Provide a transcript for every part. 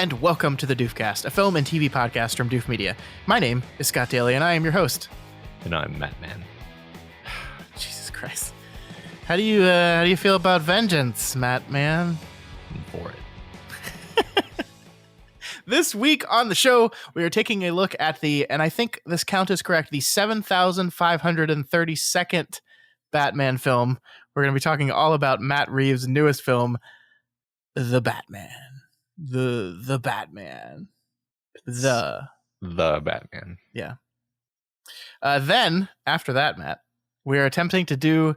and welcome to the Doofcast, a film and TV podcast from Doof Media. My name is Scott Daly, and I am your host. And I'm Batman. Jesus Christ. How do you feel about vengeance, Matt-man? I'm for it. This week on the show, we are taking a look at and I think this count is correct, the 7,532nd Batman film. We're going to be talking all about Matt Reeves' newest film, The Batman. The Batman. The Batman. Yeah. Then, after that, Matt, we are attempting to do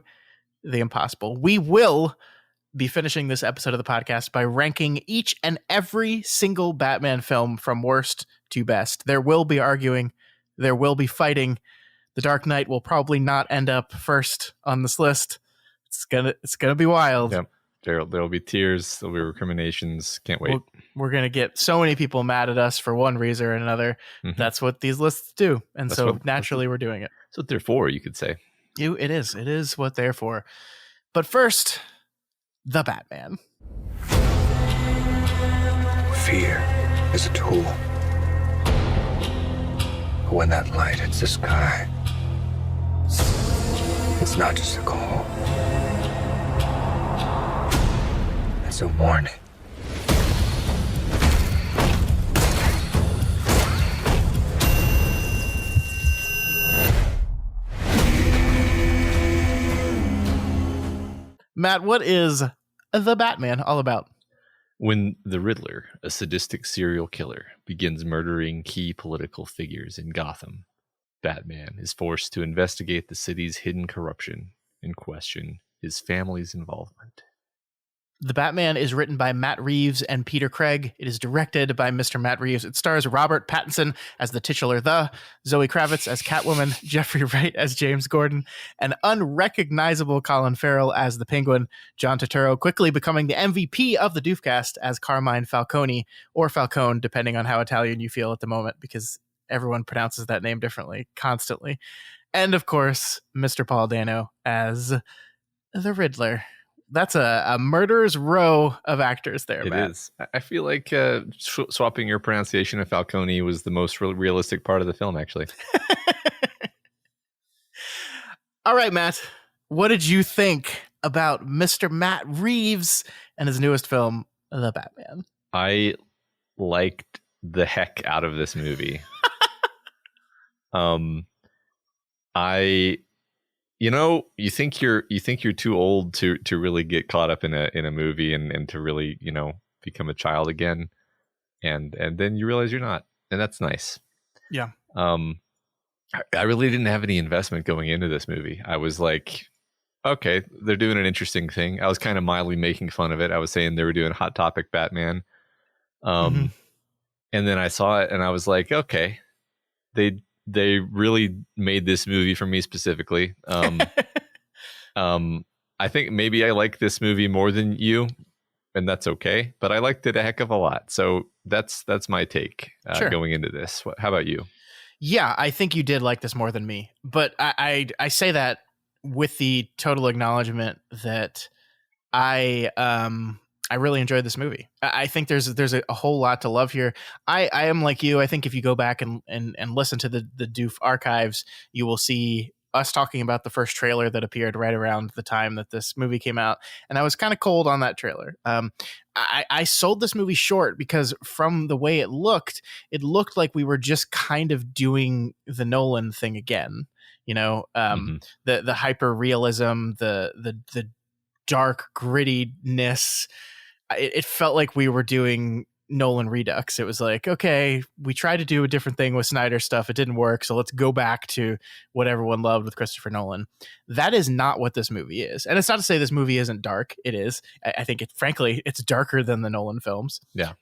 the impossible. We will be finishing this episode of the podcast by ranking each and every single Batman film from worst to best. There will be arguing. There will be fighting. The Dark Knight will probably not end up first on this list. It's gonna be wild. Yep. There'll be tears. There'll be recriminations. Can't wait. We're gonna get so many people mad at us for one reason or another. Mm-hmm. That's what these lists do, and naturally we're doing it. That's what they're for, you could say. It is what they're for. But first, The Batman. Fear is a tool. But when that light hits the sky, it's not just a call. It's a warning. Matt, what is The Batman all about? When the Riddler, a sadistic serial killer, begins murdering key political figures in Gotham, Batman is forced to investigate the city's hidden corruption and question his family's involvement. The Batman is written by Matt Reeves and Peter Craig. It is directed by Mr. Matt Reeves. It stars Robert Pattinson as the titular Zoe Kravitz as Catwoman, Jeffrey Wright as James Gordon, an unrecognizable Colin Farrell as the Penguin, John Turturro quickly becoming the MVP of the Doofcast as Carmine Falcone, or Falcone, depending on how Italian you feel at the moment, because everyone pronounces that name differently constantly. And of course, Mr. Paul Dano as the Riddler. That's a murderer's row of actors there, Matt. It is. I feel like swapping your pronunciation of Falcone was the most realistic part of the film, actually. All right, Matt. What did you think about Mr. Matt Reeves and his newest film, The Batman? I liked the heck out of this movie. You think you're too old to really get caught up in a movie and to really, become a child again. And then you realize you're not. And that's nice. Yeah. I really didn't have any investment going into this movie. I was like, okay, they're doing an interesting thing. I was kind of mildly making fun of it. I was saying they were doing Hot Topic Batman. And then I saw it and I was like, okay, they really made this movie for me specifically. I think maybe I like this movie more than you, and that's okay. But I liked it a heck of a lot. So that's my take going into this. How about you? Yeah, I think you did like this more than me. But I say that with the total acknowledgement that I really enjoyed this movie. I think there's a whole lot to love here. I am like you. I think if you go back and listen to the Doof archives, you will see us talking about the first trailer that appeared right around the time that this movie came out. And I was kind of cold on that trailer. I sold this movie short because from the way it looked like we were just kind of doing the Nolan thing again. The hyper realism, the dark grittiness. It felt like we were doing Nolan Redux. It was like, okay, we tried to do a different thing with Snyder stuff. It didn't work. So let's go back to what everyone loved with Christopher Nolan. That is not what this movie is. And it's not to say this movie isn't dark. It is. I think frankly, it's darker than the Nolan films. Yeah.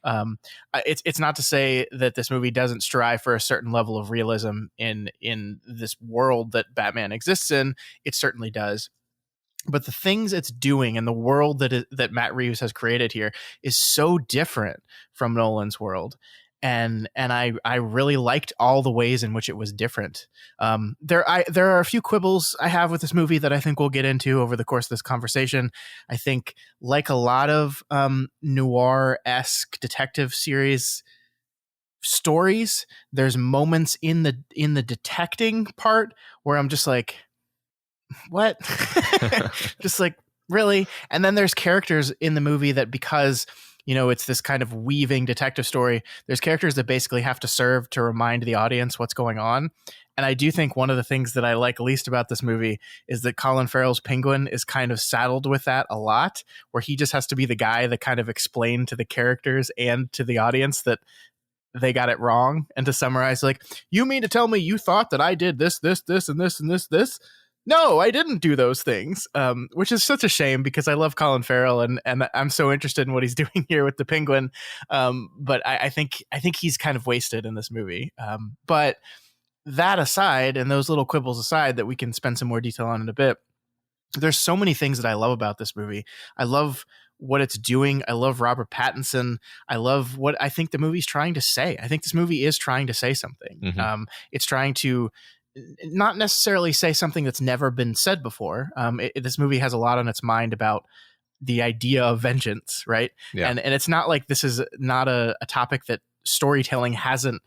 It's not to say that this movie doesn't strive for a certain level of realism in this world that Batman exists in. It certainly does. But the things it's doing and the world that Matt Reeves has created here is so different from Nolan's world. I really liked all the ways in which it was different. There are a few quibbles I have with this movie that I think we'll get into over the course of this conversation. I think, like a lot of noir-esque detective series stories, there's moments in the detecting part where I'm just like, what? Just like, really? And then there's characters in the movie that, because it's this kind of weaving detective story, there's characters that basically have to serve to remind the audience what's going on. And I do think one of the things that I like least about this movie is that Colin Farrell's Penguin is kind of saddled with that a lot, where he just has to be the guy that kind of explained to the characters and to the audience that they got it wrong. And to summarize, like, you mean to tell me you thought that I did this, and this, and this? No, I didn't do those things, which is such a shame because I love Colin Farrell and I'm so interested in what he's doing here with the Penguin. But I think he's kind of wasted in this movie. But that aside, and those little quibbles aside that we can spend some more detail on in a bit, there's so many things that I love about this movie. I love what it's doing. I love Robert Pattinson. I love what I think the movie's trying to say. I think this movie is trying to say something. Mm-hmm. It's trying to not necessarily say something that's never been said before. This movie has a lot on its mind about the idea of vengeance, right? Yeah. And it's not like this is not a topic that storytelling hasn't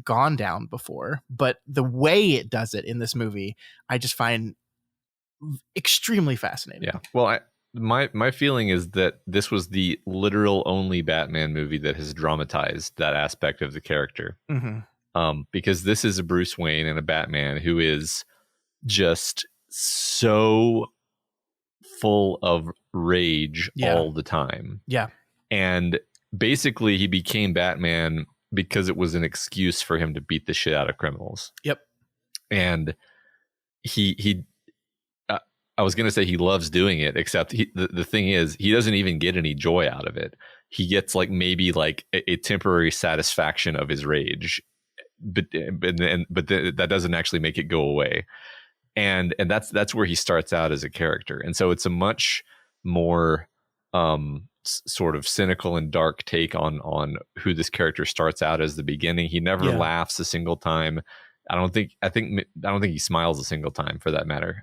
gone down before, but the way it does it in this movie, I just find extremely fascinating. Yeah. Well, my feeling is that this was the literal only Batman movie that has dramatized that aspect of the character. Mm-hmm. Because this is a Bruce Wayne and a Batman who is just so full of rage all the time. Yeah. And basically he became Batman because it was an excuse for him to beat the shit out of criminals. Yep. And he I was going to say he loves doing it, except the thing is, he doesn't even get any joy out of it. He gets like maybe like a temporary satisfaction of his rage, but that doesn't actually make it go away. And that's where he starts out as a character. And so it's a much more sort of cynical and dark take on who this character starts out as the beginning. He never laughs a single time. I don't think he smiles a single time, for that matter.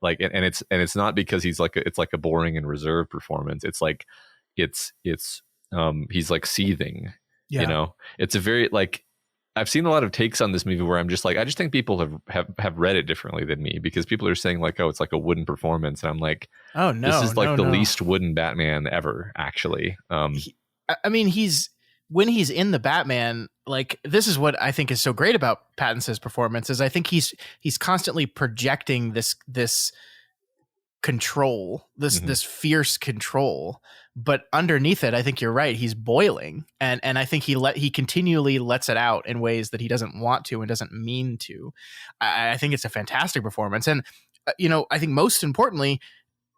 It's not because he's like it's like a boring and reserved performance. It's like it's he's like seething. It's a very, like, I've seen a lot of takes on this movie where I'm just like, I just think people have read it differently than me, because people are saying like, oh, it's like a wooden performance, and I'm like, oh no, this is like the least wooden Batman ever, actually. When he's in the Batman, like, this is what I think is so great about Pattinson's performance, is I think he's constantly projecting this control, this fierce control, but underneath it, I think you're right, he's boiling, and I think he continually lets it out in ways that he doesn't want to and doesn't mean to. I think it's a fantastic performance, and I think most importantly,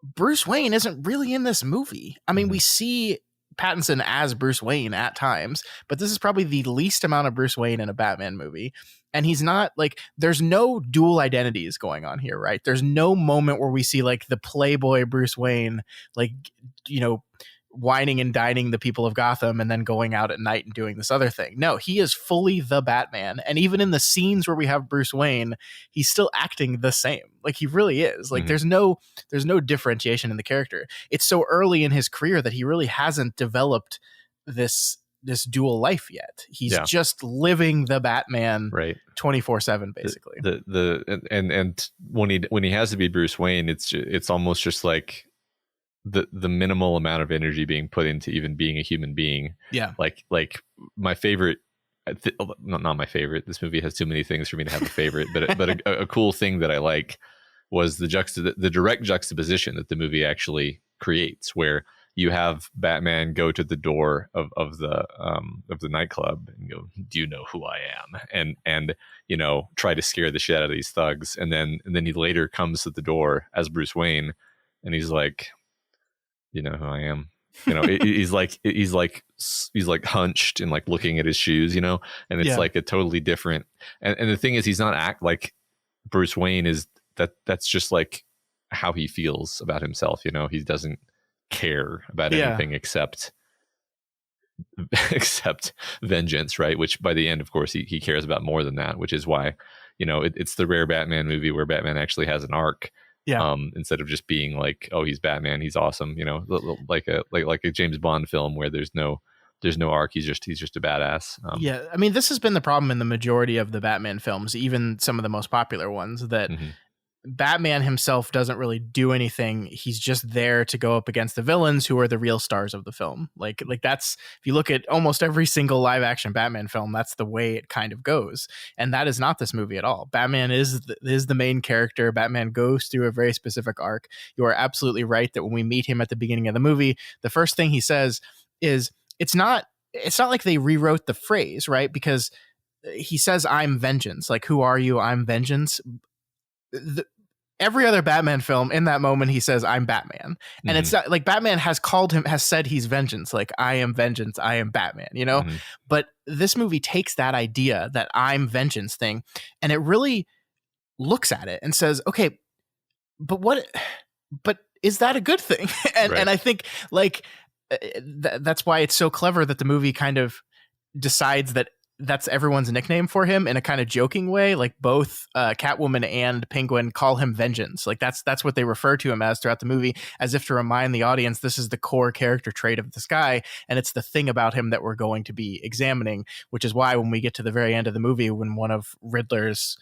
Bruce Wayne isn't really in this movie. I mean, we see Pattinson as Bruce Wayne at times, but this is probably the least amount of Bruce Wayne in a Batman movie. And he's not like, there's no dual identities going on here, right? There's no moment where we see like the playboy Bruce Wayne, like, whining and dining the people of Gotham and then going out at night and doing this other thing. No, he is fully the Batman. And even in the scenes where we have Bruce Wayne, he's still acting the same. Like, he really is. Like, there's no differentiation in the character. It's so early in his career that he really hasn't developed this dual life yet. He's just living the Batman, right, 24/7 basically. And when he has to be Bruce Wayne, it's almost just like the minimal amount of energy being put into even being a human being. Yeah. Like my favorite, not my favorite, this movie has too many things for me to have a favorite, but a cool thing that I like was the direct juxtaposition that the movie actually creates, where you have Batman go to the door of the nightclub and go, "Do you know who I am?" And try to scare the shit out of these thugs, and then he later comes to the door as Bruce Wayne, and he's like, "You know who I am?" He's like hunched and like looking at his shoes, and it's like a totally different. And the thing is, he's not like Bruce Wayne is. That's just like how he feels about himself. He doesn't care about anything except accept vengeance, right? Which by the end, of course, he cares about more than that, which is why, it's the rare Batman movie where Batman actually has an arc. Yeah. Instead of just being like, oh, he's Batman, he's awesome, like a James Bond film where there's no arc. He's just a badass. Yeah. I mean, this has been the problem in the majority of the Batman films, even some of the most popular ones, that Mhm. Batman himself doesn't really do anything. He's just there to go up against the villains who are the real stars of the film. Like that's, if you look at almost every single live action Batman film, that's the way it kind of goes. And that is not this movie at all. Batman is the main character. Batman goes through a very specific arc. You are absolutely right that when we meet him at the beginning of the movie, the first thing he says is, it's not like they rewrote the phrase, right? Because he says, "I'm vengeance." Like, who are you? I'm vengeance. Every other Batman film, in that moment, he says, "I'm Batman." And it's not like Batman has said he's vengeance. Like, I am vengeance. I am Batman, Mhm. But this movie takes that idea, that I'm vengeance thing, and it really looks at it and says, okay, but is that a good thing? And Right. I think like, that's why it's so clever that the movie kind of decides that that's everyone's nickname for him in a kind of joking way. Like both Catwoman and Penguin call him Vengeance. Like that's what they refer to him as throughout the movie, as if to remind the audience this is the core character trait of this guy, and it's the thing about him that we're going to be examining. Which is why when we get to the very end of the movie, when one of Riddler's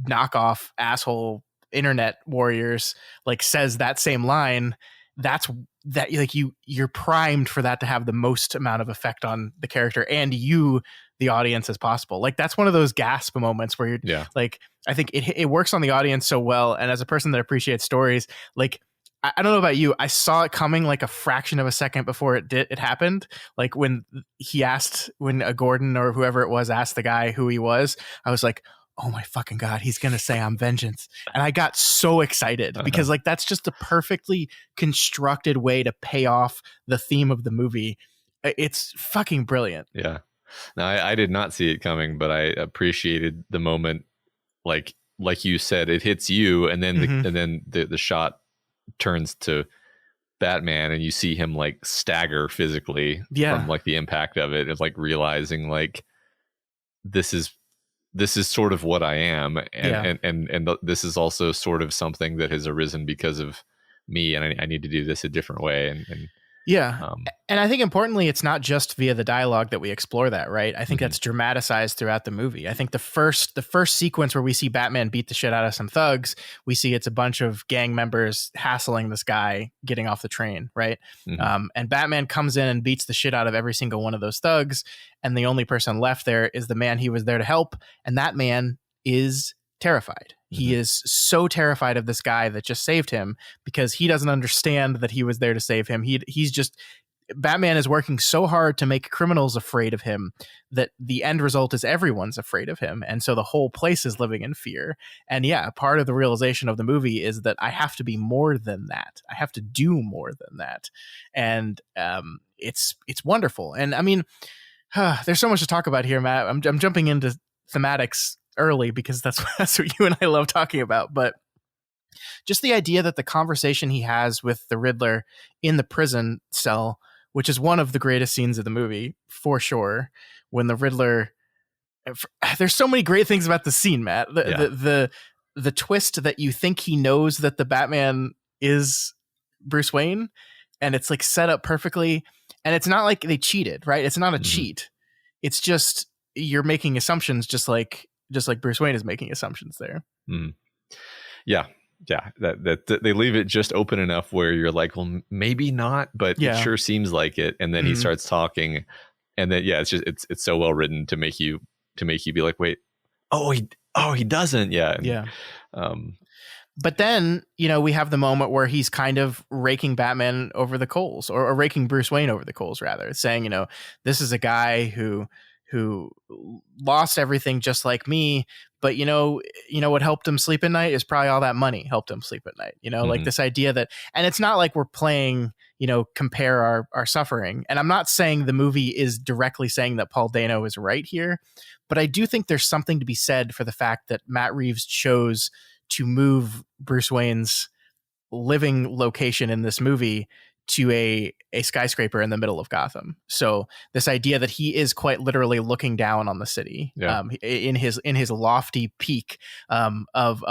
knockoff asshole internet warriors like says that same line, that's that, like, you're primed for that to have the most amount of effect on the character and you, the audience, as possible. Like that's one of those gasp moments where you're like, I think it works on the audience so well. And as a person that appreciates stories, like I don't know about you, I saw it coming like a fraction of a second before it happened. Like when Gordon or whoever it was asked the guy who he was, I was like, oh my fucking God, he's going to say I'm vengeance. And I got so excited because like, that's just a perfectly constructed way to pay off the theme of the movie. It's fucking brilliant. Yeah. Now I did not see it coming, but I appreciated the moment. Like you said, it hits you and then the shot turns to Batman and you see him like stagger physically from like the impact of it. It's like realizing like, this is sort of what I am, and this is also sort of something that has arisen because of me, and I need to do this a different way. And and I think importantly, it's not just via the dialogue that we explore that, right? I think that's dramatized throughout the movie. I think the first sequence where we see Batman beat the shit out of some thugs, we see it's a bunch of gang members hassling this guy getting off the train, right? And Batman comes in and beats the shit out of every single one of those thugs, and the only person left there is the man he was there to help, and that man is terrified. He is so terrified of this guy that just saved him because he doesn't understand that he was there to save him. He's just, Batman is working so hard to make criminals afraid of him that the end result is everyone's afraid of him. And so the whole place is living in fear. And yeah, part of the realization of the movie is that I have to be more than that. I have to do more than that. And it's wonderful. And I mean, there's so much to talk about here, Matt. I'm jumping into thematics early because that's what you and I love talking about. But just the idea that the conversation he has with the Riddler in the prison cell, which is one of the greatest scenes of the movie for sure, when the Riddler, there's so many great things about the scene, Matt. The twist that you think he knows that the Batman is Bruce Wayne, and it's like set up perfectly, and it's not like they cheated, right? It's not a cheat. It's just you're making assumptions, just like Bruce Wayne is making assumptions there. Yeah. That they leave it just open enough where you're like, well, maybe not, but it sure seems like it. And then he starts talking, and then it's just it's so well written to make you be like, wait, he doesn't, But then, we have the moment where he's kind of raking Batman over the coals, or raking Bruce Wayne over the coals, rather, saying, this is a guy who lost everything just like me, but what helped him sleep at night is probably all that money helped him sleep at night. Like this idea that, and it's not like we're playing, compare our suffering. And I'm not saying the movie is directly saying that Paul Dano is right here, but I do think there's something to be said for the fact that Matt Reeves chose to move Bruce Wayne's living location in this movie to a skyscraper in the middle of Gotham. So this idea that he is quite literally looking down on the city, in his lofty peak of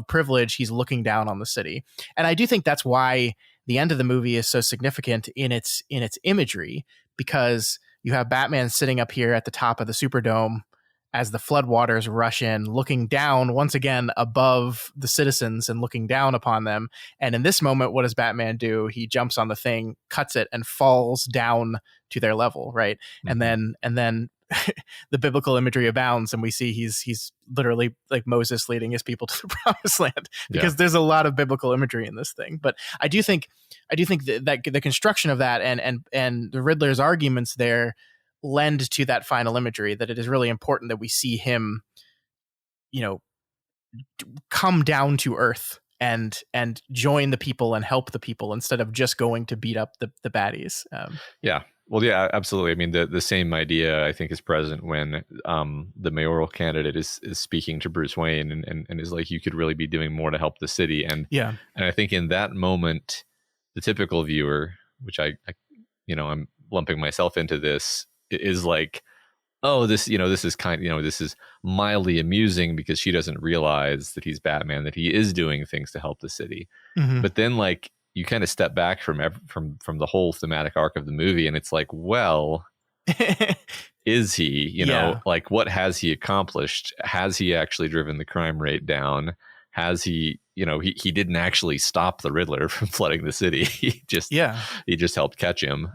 privilege, he's looking down on the city. And I do think that's why the end of the movie is so significant in its imagery, because you have Batman sitting up here at the top of the Superdome as the floodwaters rush in, looking down once again above the citizens and looking down upon them. And in this moment, what does Batman do? He jumps on the thing, cuts it, and falls down to their level, right? Mm-hmm. And then the biblical imagery abounds, and we see he's literally like Moses leading his people to the promised land, because there's a lot of biblical imagery in this thing. But I do think that the construction of that and the Riddler's arguments there lend to that final imagery, that it is really important that we see him, come down to earth and join the people and help the people instead of just going to beat up the baddies. Well, yeah, absolutely. I mean, the same idea I think is present when the mayoral candidate is speaking to Bruce Wayne and is like, you could really be doing more to help the city. And I think in that moment, the typical viewer, which I'm lumping myself into this, is like, oh, this is this is mildly amusing because she doesn't realize that he's Batman, that he is doing things to help the city. Mm-hmm. But then like you kind of step back from the whole thematic arc of the movie, and it's like, well, is he, like, what has he accomplished? Has he actually driven the crime rate down? Has he, he didn't actually stop the Riddler from flooding the city. He just helped catch him.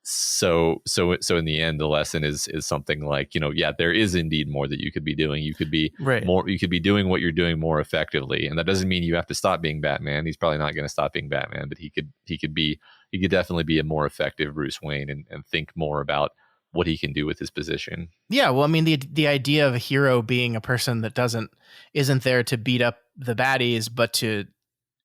So in the end, the lesson is something like, there is indeed more that you could be doing. You could be you could be doing what you're doing more effectively. And that doesn't mean you have to stop being Batman. He's probably not going to stop being Batman, but he could definitely be a more effective Bruce Wayne and think more about what he can do with his position. Yeah. Well, I mean, the idea of a hero being a person that isn't there to beat up the baddies, but to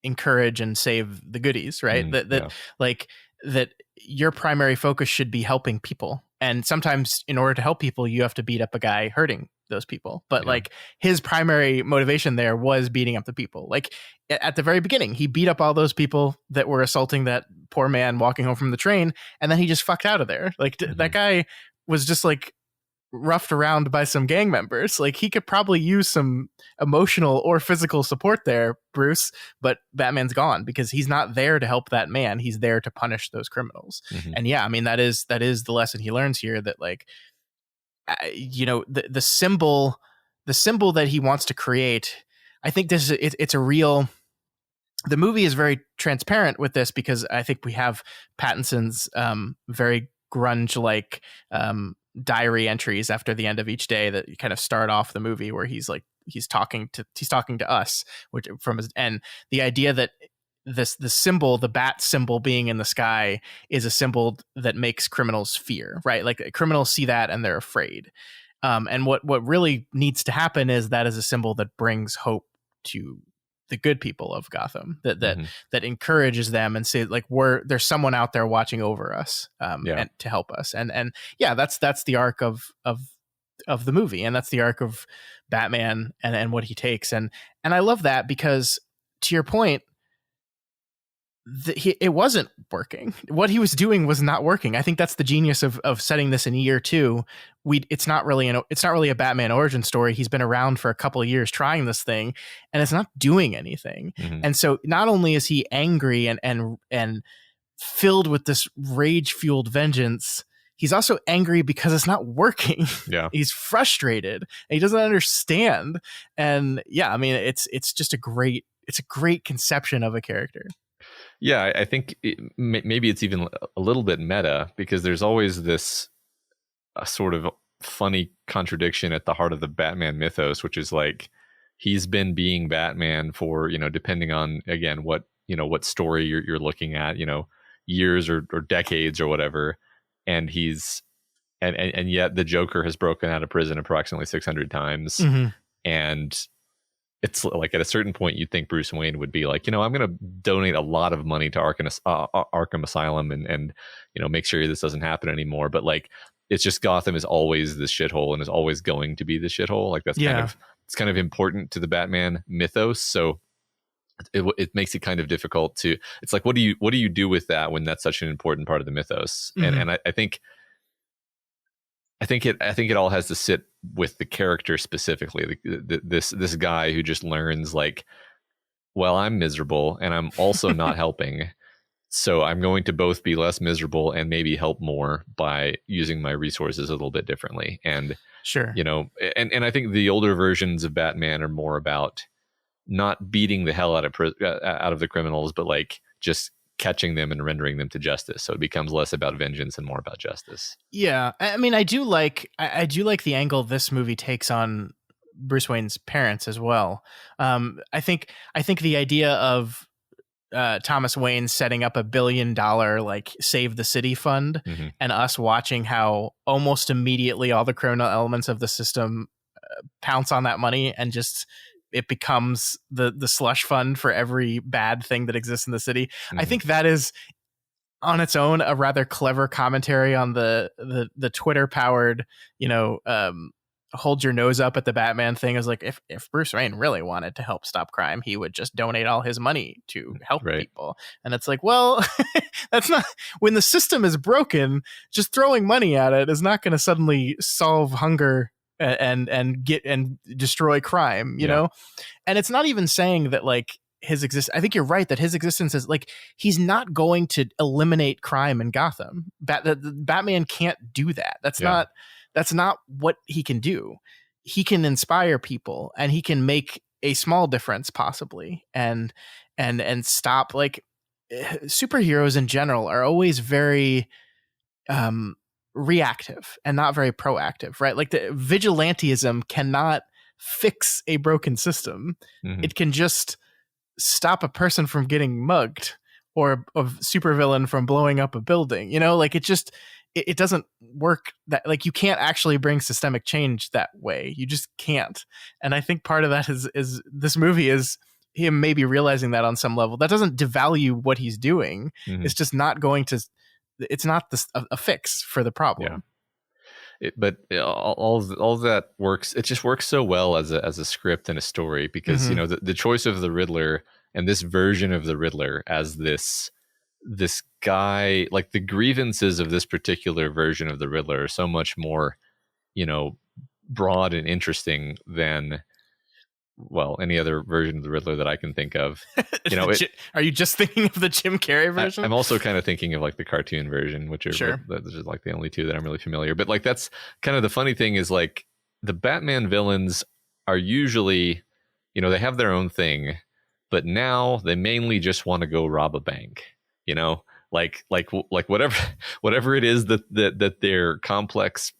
encourage and save the goodies, right? That your primary focus should be helping people. And sometimes in order to help people, you have to beat up a guy hurting those people. But like his primary motivation there was beating up the people. Like at the very beginning, he beat up all those people that were assaulting that poor man walking home from the train. And then he just fucked out of there. Like that guy was just like roughed around by some gang members. Like he could probably use some emotional or physical support there, Bruce, but Batman's gone because he's not there to help that man. He's there to punish those criminals. Mm-hmm. And I mean, that is the lesson he learns here, that like, the symbol that he wants to create. I think it's a real, the movie is very transparent with this, because I think we have Pattinson's very grunge-like diary entries after the end of each day that kind of start off the movie, where he's talking to us, which from his, and the idea that the symbol, the bat symbol being in the sky, is a symbol that makes criminals fear, right? Like criminals see that and they're afraid. And what really needs to happen is that is a symbol that brings hope to the good people of Gotham, that encourages them and say like, there's someone out there watching over us, and to help us. And that's the arc of the movie. And that's the arc of Batman and what he takes. And I love that, because to your point, it wasn't working. What he was doing was not working. I think that's the genius of setting this in year 2. It's not really a Batman origin story. He's been around for a couple of years trying this thing, and it's not doing anything. Mm-hmm. And so not only is he angry and filled with this rage-fueled vengeance, he's also angry because it's not working. Yeah. He's frustrated and he doesn't understand. And I mean, it's just a great conception of a character. Yeah, I think maybe it's even a little bit meta, because there's always this sort of funny contradiction at the heart of the Batman mythos, which is like, he's been being Batman for, depending on, again, what story you're looking at, years or decades or whatever. And and yet the Joker has broken out of prison approximately 600 times. Mm-hmm. And it's like at a certain point, you'd think Bruce Wayne would be like, I'm going to donate a lot of money to Arkham Asylum and make sure this doesn't happen anymore. But like, it's just Gotham is always this shithole and is always going to be the shithole. Like that's kind of important to the Batman mythos. So it makes it kind of difficult to. It's like, what do you do with that when that's such an important part of the mythos? Mhm. And I think it all has to sit with the character specifically. This guy who just learns like, well, I'm miserable and I'm also not helping. So I'm going to both be less miserable and maybe help more by using my resources a little bit differently. And, Sure. and I think the older versions of Batman are more about not beating the hell out of the criminals, but like just catching them and rendering them to justice. So it becomes less about vengeance and more about justice. Yeah. I mean, I do like the angle this movie takes on Bruce Wayne's parents as well. I think the idea of Thomas Wayne setting up $1 billion like save the city fund, Mm-hmm. and us watching how almost immediately all the criminal elements of the system pounce on that money, and just it becomes the slush fund for every bad thing that exists in the city. Mm-hmm. I think that is on its own a rather clever commentary on the Twitter powered, hold your nose up at the Batman thing. Is like, if Bruce Wayne really wanted to help stop crime, he would just donate all his money to help people. And it's like, well, that's not, when the system is broken, just throwing money at it is not going to suddenly solve hunger and get and destroy crime, you know? And it's not even saying that like I think you're right that his existence is like, he's not going to eliminate crime in Gotham. Batman can't do that. That's not what he can do. He can inspire people, and he can make a small difference possibly, and stop, like, superheroes in general are always very reactive and not very proactive, right? Like, the vigilantism cannot fix a broken system. Mm-hmm. It can just stop a person from getting mugged, or a supervillain from blowing up a building, like it doesn't work that, like, you can't actually bring systemic change that way. You just can't. And I think part of that is this movie is him maybe realizing that on some level. That doesn't devalue what he's doing. Mm-hmm. It's just not going to, it's not a fix for the problem. But all that works. It just works so well as a script and a story, because Mm-hmm. the choice of the Riddler and this version of the Riddler as this guy, like the grievances of this particular version of the Riddler are so much more, broad and interesting than, well, any other version of the Riddler that I can think of. Are you just thinking of the Jim Carrey version? I'm also kind of thinking of like the cartoon version, which are Sure. those are like the only two that I'm really familiar. But like, that's kind of the funny thing, is like the Batman villains are usually, they have their own thing, but now they mainly just want to go rob a bank. Like whatever it is that their complex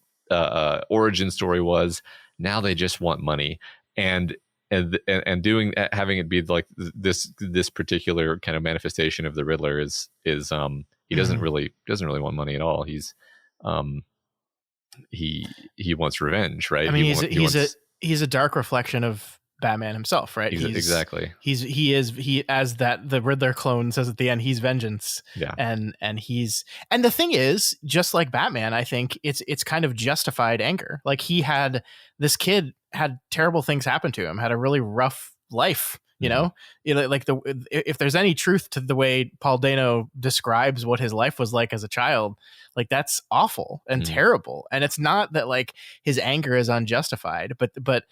origin story was. Now they just want money, and having it be like this particular kind of manifestation of the Riddler is he doesn't really want money at all. He's he wants revenge, right? I mean, he's a dark reflection of Batman himself, right? Exactly. He as that the Riddler clone says at the end, he's vengeance. Yeah. And the thing is, just like Batman, I think it's kind of justified anger. Like, this kid had terrible things happen to him, had a really rough life, like if there's any truth to the way Paul Dano describes what his life was like as a child, like, that's awful and terrible. And it's not that like his anger is unjustified, but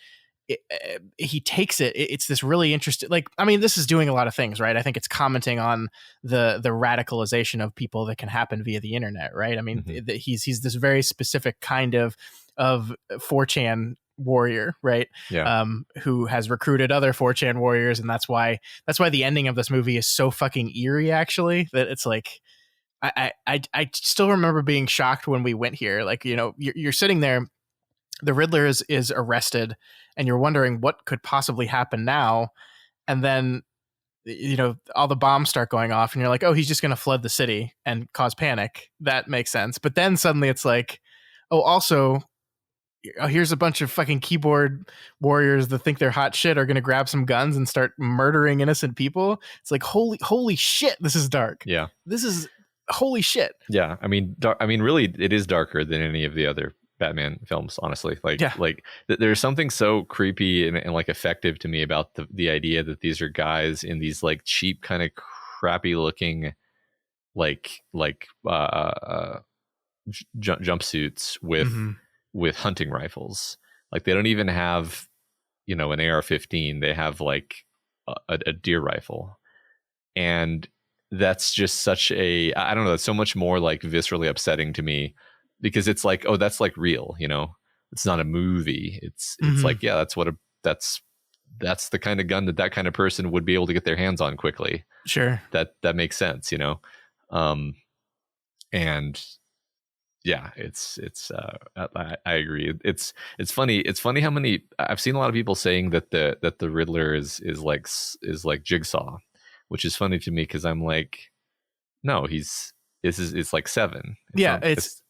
he takes it. It's this really interesting, like, I mean, this is doing a lot of things, right? I think it's commenting on the radicalization of people that can happen via the internet, right? I mean, he's this very specific kind of 4chan warrior, right? Yeah. Who has recruited other 4chan warriors, and that's why the ending of this movie is so fucking eerie, actually, that it's like, I still remember being shocked when we went here. Like, you're sitting there, the Riddler is arrested, and you're wondering what could possibly happen now. And then, all the bombs start going off, and you're like, oh, he's just going to flood the city and cause panic. That makes sense. But then suddenly it's like, oh, also, here's a bunch of fucking keyboard warriors that think they're hot shit are going to grab some guns and start murdering innocent people. It's like, holy shit, this is dark. Yeah. This is holy shit. Yeah. I mean, really, it is darker than any of the other Batman films, honestly. Like Yeah. there's something so creepy and like effective to me about the idea that these are guys in these like cheap kind of crappy looking like jumpsuits Mhm. with hunting rifles. Like they don't even have, you know, an AR-15. They have like a deer rifle, and that's just such a, I don't know, that's so much more like viscerally upsetting to me, because it's like, oh, that's like real, you know, it's not a movie. It's Mhm. like, yeah, that's the kind of gun that kind of person would be able to get their hands on quickly. Sure. That makes sense, you know. And yeah, I agree. It's funny how many, I've seen a lot of people saying that the Riddler is like Jigsaw, which is funny to me, because I'm like, no, it's like Seven. It's Yeah, not,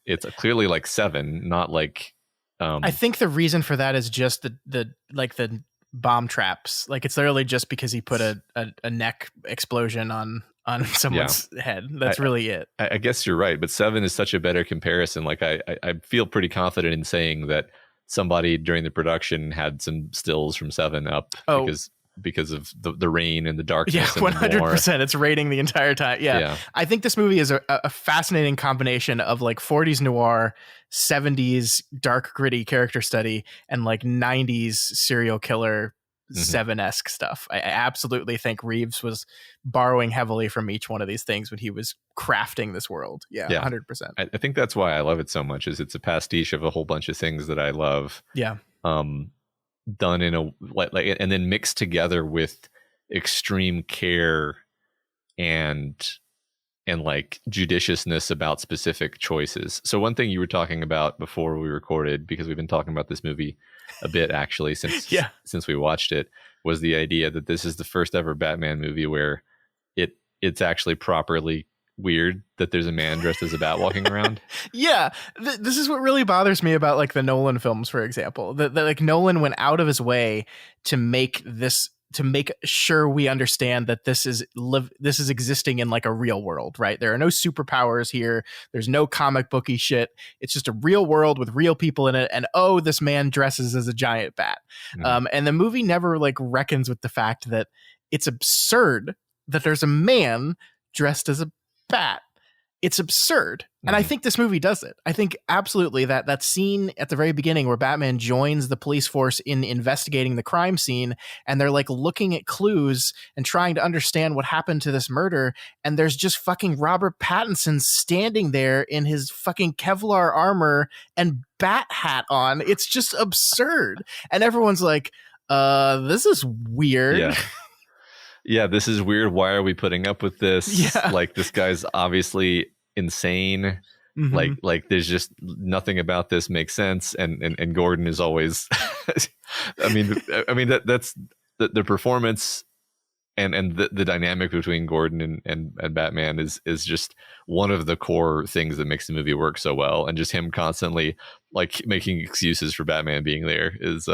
it's clearly like Seven, not like I think the reason for that is just the bomb traps. Like it's literally just because he put a neck explosion on someone's head. That's really it. I guess you're right, but Seven is such a better comparison. Like I feel pretty confident in saying that somebody during the production had some stills from Seven up, because of the rain and the darkness. Yeah, 100%. It's raining the entire time. Yeah. I think this movie is a fascinating combination of like 40s noir, 70s dark gritty character study, and like 90s serial killer Seven-esque stuff. I absolutely think Reeves was borrowing heavily from each one of these things when he was crafting this world. Yeah. 100%. I think that's why I love it so much, is it's a pastiche of a whole bunch of things that I love. Yeah. Done in a like and then mixed together with extreme care and like judiciousness about specific choices. So one thing you were talking about before we recorded, because we've been talking about this movie a bit actually since we watched it, was the idea that this is the first ever Batman movie where it's actually properly weird that there's a man dressed as a bat walking around. Yeah, this is what really bothers me about like the Nolan films, for example. That like Nolan went out of his way to make sure we understand that this is existing in like a real world, right? There are no superpowers here. There's no comic booky shit. It's just a real world with real people in it. And oh, this man dresses as a giant bat. And the movie never like reckons with the fact that it's absurd that there's a man dressed as a bat. It's absurd. And I think this movie does it. I think absolutely that scene at the very beginning where Batman joins the police force in investigating the crime scene, and they're like looking at clues and trying to understand what happened to this murder, and there's just fucking Robert Pattinson standing there in his fucking Kevlar armor and bat hat on. It's just absurd. And everyone's like, this is weird. Yeah. Yeah, this is weird. Why are we putting up with this? Yeah. Like, this guy's obviously insane. Like there's just nothing about this makes sense. And Gordon is always I mean that's the performance and the dynamic between Gordon and Batman is just one of the core things that makes the movie work so well. And just him constantly like making excuses for Batman being there is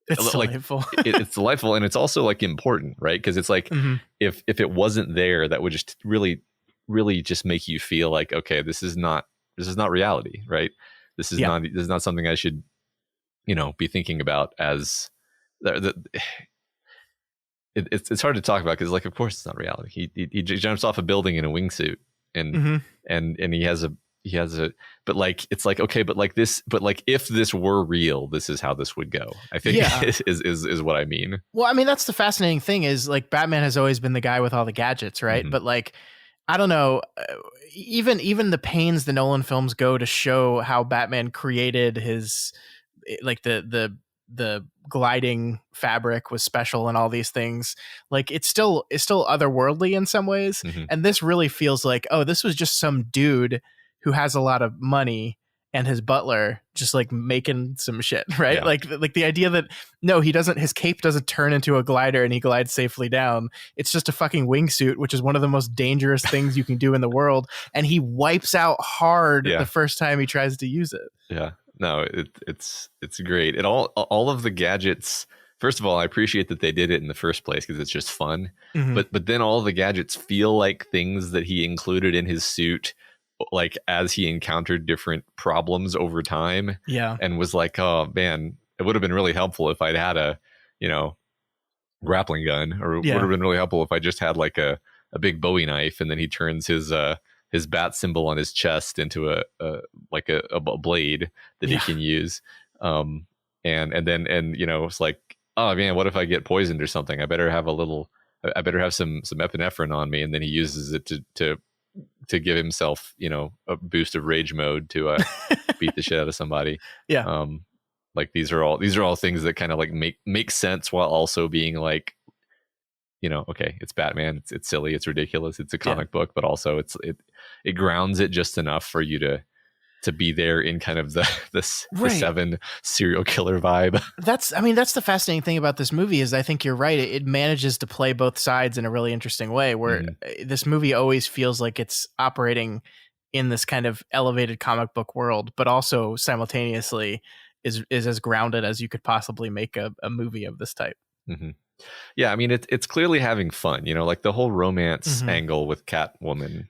it's like, delightful. It's delightful, and it's also like important, right? Because it's like if it wasn't there, that would just really just make you feel like, okay, this is not reality, right? This is not something I should, you know, be thinking about as it's hard to talk about, because like, of course it's not reality. He jumps off a building in a wingsuit and he has a but like, it's like, okay, but like if this were real, this is how this would go, I think. is what I mean. Well, I mean, that's the fascinating thing, is like Batman has always been the guy with all the gadgets, right? But like, I don't know, even the pains the Nolan films go to show how Batman created his, like the gliding fabric was special and all these things, like it's still otherworldly in some ways. And this really feels like, oh, this was just some dude who has a lot of money and his butler just like making some shit, right? Yeah. Like the idea that no, his cape doesn't turn into a glider and he glides safely down. It's just a fucking wingsuit, which is one of the most dangerous things you can do in the world. And he wipes out hard the first time he tries to use it. Yeah, no, it's great. And all of the gadgets, first of all, I appreciate that they did it in the first place because it's just fun. But then all the gadgets feel like things that he included in his suit like as he encountered different problems over time, Yeah. and was like, oh man, it would have been really helpful if I'd had a, you know, grappling gun, or it Yeah. would have been really helpful if I just had like a big Bowie knife. And then he turns his bat symbol on his chest into a blade that he can use. And then you know, it's like, oh man, what if I get poisoned or something? I better have some epinephrine on me. And then he uses it to give himself, you know, a boost of rage mode to beat the shit out of somebody. Yeah. Like these are all things that kind of like make sense while also being like, you know, okay, it's Batman, it's silly, it's ridiculous, it's a comic book, but also it grounds it just enough for you to be there in kind of the Seven serial killer vibe. That's the fascinating thing about this movie is I think you're right. It manages to play both sides in a really interesting way, where this movie always feels like it's operating in this kind of elevated comic book world, but also simultaneously is as grounded as you could possibly make a movie of this type. Mm-hmm. Yeah, I mean, it's clearly having fun, you know, like the whole romance angle with Catwoman,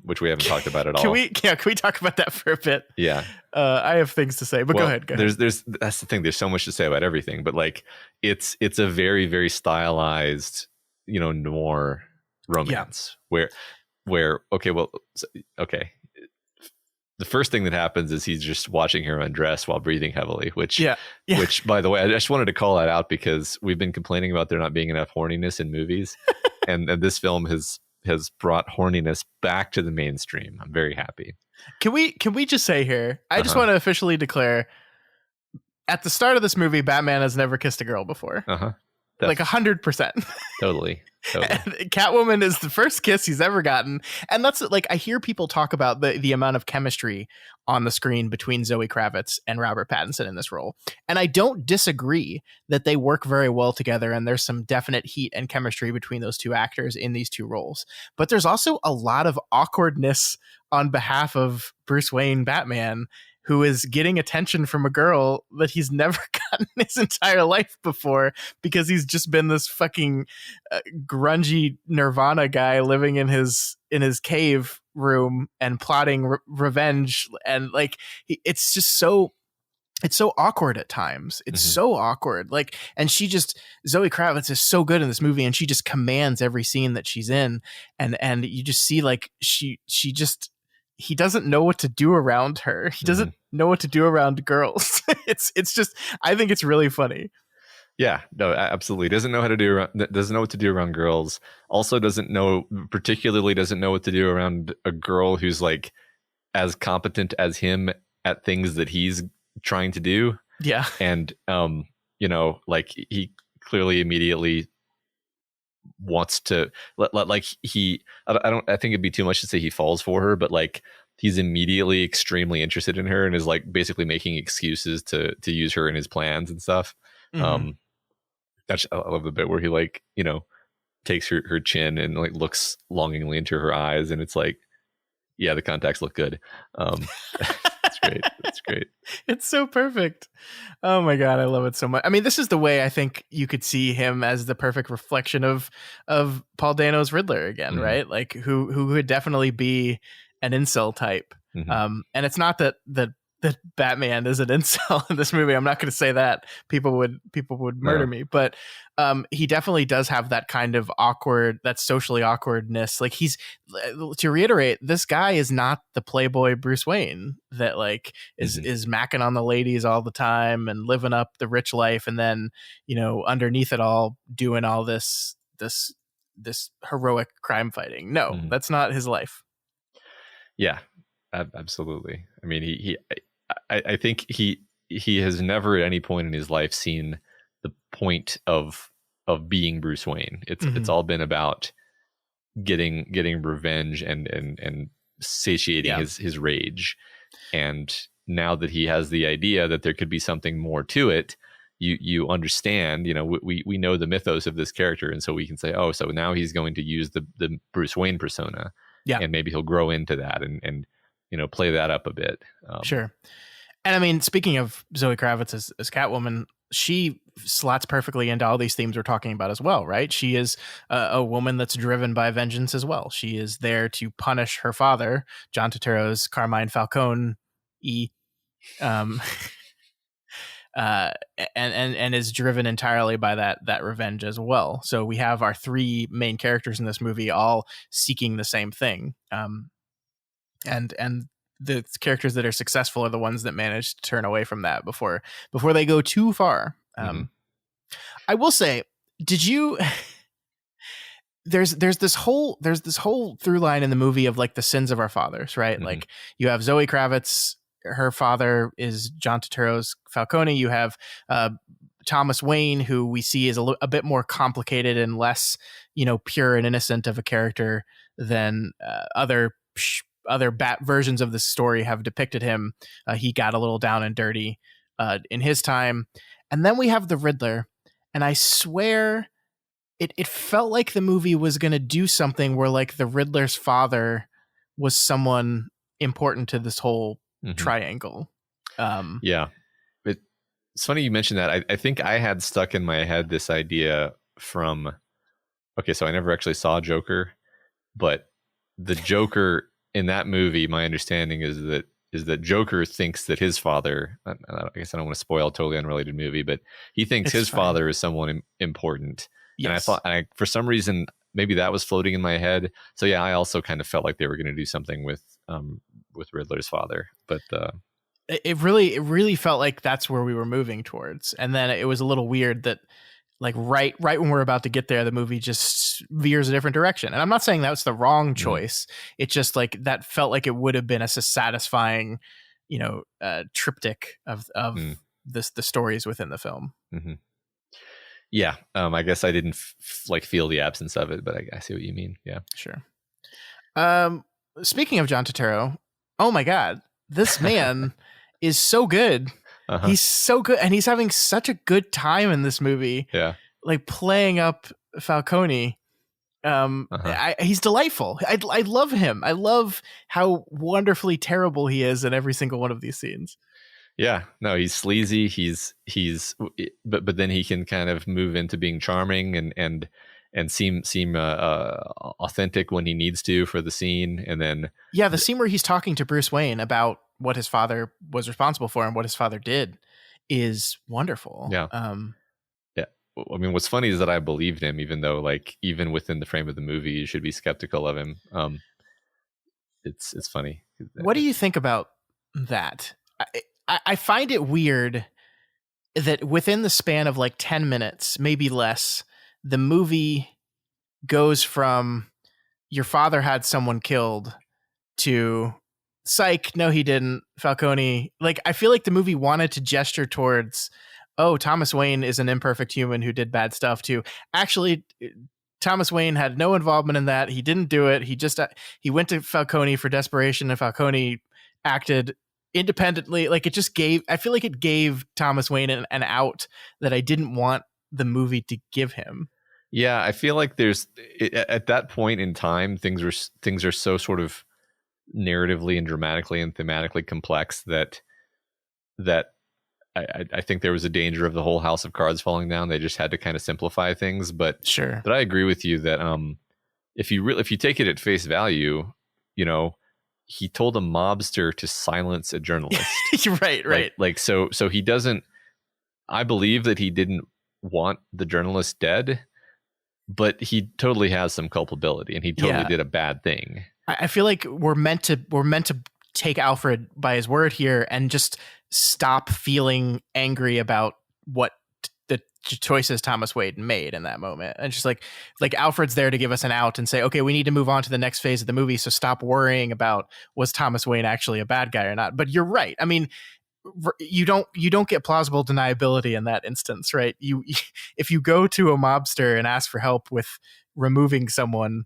which we haven't talked about at all. Can we talk about that for a bit? Yeah. I have things to say, but go ahead. There's that's the thing. There's so much to say about everything, but like it's a very, very stylized, you know, noir romance where the first thing that happens is he's just watching her undress while breathing heavily, which by the way, I just wanted to call that out because we've been complaining about there not being enough horniness in movies. and this film has brought horniness back to the mainstream. I'm very happy. Can we just say here, I just want to officially declare at the start of this movie, Batman has never kissed a girl before. Like 100%. Totally. Catwoman is the first kiss he's ever gotten. And that's like, I hear people talk about the amount of chemistry on the screen between Zoe Kravitz and Robert Pattinson in this role. And I don't disagree that they work very well together. And there's some definite heat and chemistry between those two actors in these two roles. But there's also a lot of awkwardness on behalf of Bruce Wayne Batman, who is getting attention from a girl that he's never gotten his entire life before because he's just been this fucking grungy Nirvana guy living in his cave room and plotting revenge. And like, it's so awkward at times. It's so awkward. Like, and Zoe Kravitz is so good in this movie and she just commands every scene that she's in. And you just see like, he doesn't know what to do around her. He doesn't know what to do around girls. It's just, I think it's really funny. Yeah, no, absolutely. Doesn't know what to do around girls. Also doesn't know what to do around a girl who's like as competent as him at things that he's trying to do. Yeah. And, you know, like he clearly immediately wants to I think it'd be too much to say he falls for her, but like he's immediately extremely interested in her and is like basically making excuses to use her in his plans and stuff. I love the bit where he like, you know, takes her chin and like looks longingly into her eyes and it's like, yeah, the contacts look good. It's great. It's so perfect. Oh my God, I love it so much. I mean, this is the way I think you could see him as the perfect reflection of Paul Dano's Riddler again, right? Like who would definitely be an incel type. And it's not that Batman is an incel in this movie. I'm not going to say that. People would murder me, but he definitely does have that kind of that socially awkwardness. Like to reiterate, this guy is not the playboy Bruce Wayne that like is macking on the ladies all the time and living up the rich life. And then, you know, underneath it all doing all this heroic crime fighting. No, that's not his life. Yeah, absolutely. I mean, I think he has never at any point in his life seen the point of being Bruce Wayne. It's all been about getting revenge and satiating his rage. And now that he has the idea that there could be something more to it, you understand, you know, we know the mythos of this character, and so we can say, oh, so now he's going to use the Bruce Wayne persona, and maybe he'll grow into that and you know, play that up a bit. Sure. And I mean, speaking of Zoe Kravitz as Catwoman, she slots perfectly into all these themes we're talking about as well, right? She is a woman that's driven by vengeance as well. She is there to punish her father, John Turturro's Carmine Falcone, um, and is driven entirely by that revenge as well. So we have our three main characters in this movie all seeking the same thing. And the characters that are successful are the ones that manage to turn away from that before they go too far. I will say, did you? There's this whole through line in the movie of like the sins of our fathers, right? Mhm. Like you have Zoe Kravitz, her father is John Turturro's Falcone. You have Thomas Wayne, who we see is a bit more complicated and less, pure and innocent of a character than other Bat versions of the story have depicted him. He got a little down and dirty in his time. And then we have the Riddler. And I swear it felt like the movie was going to do something where like the Riddler's father was someone important to this whole triangle. Yeah. It's funny you mentioned that. I think I had stuck in my head this idea from, okay, so I never actually saw Joker, but the Joker in that movie, my understanding is that Joker thinks that his father, I guess I don't want to spoil a totally unrelated movie, but he thinks his father is someone important. Yes. And I thought, for some reason, maybe that was floating in my head. So yeah, I also kind of felt like they were going to do something with Riddler's father, but it really felt like that's where we were moving towards. And then it was a little weird that like right when we're about to get there, the movie just veers a different direction. And I'm not saying that's the wrong choice. It's just like that felt like it would have been a satisfying, triptych of the stories within the film. Mm-hmm. Yeah, I guess I didn't feel the absence of it, but I see what you mean. Yeah, sure. Speaking of John Turturro, oh my God, this man is so good. Uh-huh. He's so good, and he's having such a good time in this movie. Yeah, like playing up Falcone. He's delightful. I love him. I love how wonderfully terrible he is in every single one of these scenes. Yeah, no, he's sleazy. But then he can kind of move into being charming and seem authentic when he needs to for the scene. And then the scene where he's talking to Bruce Wayne about what his father was responsible for and what his father did is wonderful. Yeah. Yeah. I mean, what's funny is that I believed him, even though like even within the frame of the movie, you should be skeptical of him. It's funny. What do you think about that? I find it weird that within the span of like 10 minutes, maybe less, the movie goes from your father had someone killed to psych, no, he didn't. Falcone. Like, I feel like the movie wanted to gesture towards, oh, Thomas Wayne is an imperfect human who did bad stuff too. Actually, Thomas Wayne had no involvement in that. He didn't do it. He went to Falcone for desperation, and Falcone acted independently. Like I feel like it gave Thomas Wayne an out that I didn't want the movie to give him. Yeah, I feel like at that point in time, things are so sort of narratively and dramatically and thematically complex that I think there was a danger of the whole house of cards falling down. They just had to kind of simplify things. But sure. But I agree with you that if you take it at face value, he told a mobster to silence a journalist. right. Like so he doesn't. I believe that he didn't want the journalist dead, but he totally has some culpability, and he totally did a bad thing. I feel like we're meant to take Alfred by his word here and just stop feeling angry about what the choices Thomas Wayne made in that moment. And just like Alfred's there to give us an out and say, okay, we need to move on to the next phase of the movie. So stop worrying about was Thomas Wayne actually a bad guy or not? But you're right. I mean, you don't get plausible deniability in that instance, right? If you go to a mobster and ask for help with removing someone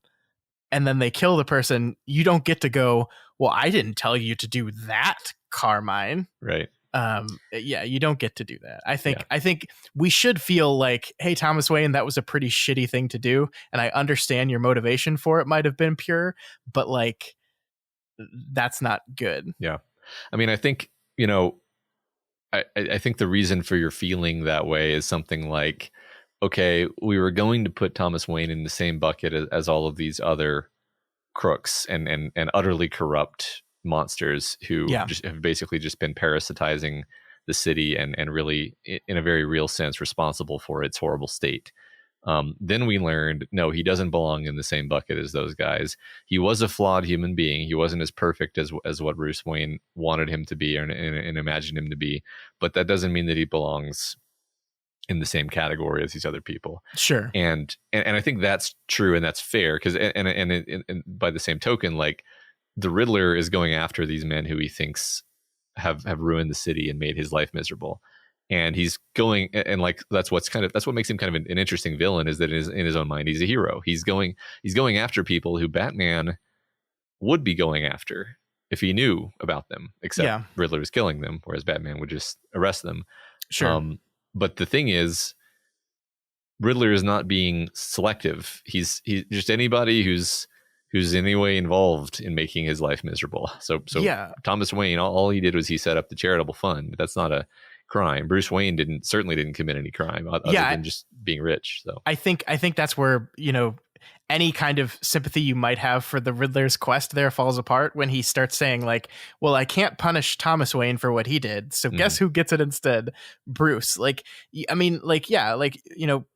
and then they kill the person, you don't get to go, well, I didn't tell you to do that, Carmine. Right. You don't get to do that. I think we should feel like, hey, Thomas Wayne, that was a pretty shitty thing to do, and I understand your motivation for it might have been pure, but like that's not good. Yeah. I mean, I think, I think the reason for your feeling that way is something like, okay, we were going to put Thomas Wayne in the same bucket as all of these other crooks and utterly corrupt monsters who Yeah. just have basically just been parasitizing the city and really, in a very real sense, responsible for its horrible state. Then we learned, no, he doesn't belong in the same bucket as those guys. He was a flawed human being. He wasn't as perfect as what Bruce Wayne wanted him to be and imagined him to be. But that doesn't mean that he belongs in the same category as these other people. Sure. And I think that's true and that's fair because and by the same token, like the Riddler is going after these men who he thinks have ruined the city and made his life miserable. And he's going, and like that's what makes him kind of an interesting villain, is that in his own mind he's a hero. He's going after people who Batman would be going after if he knew about them, except Riddler was killing them, whereas Batman would just arrest them. Sure. But the thing is, Riddler is not being selective. He's just anybody who's in any way involved in making his life miserable. So Thomas Wayne, all he did was he set up the charitable fund. That's not a crime. Bruce Wayne certainly didn't commit any crime other than just being rich. So I think that's where, any kind of sympathy you might have for the Riddler's quest there falls apart when he starts saying like, well, I can't punish Thomas Wayne for what he did. So guess who gets it instead? Bruce. Like, I mean, like, yeah, like,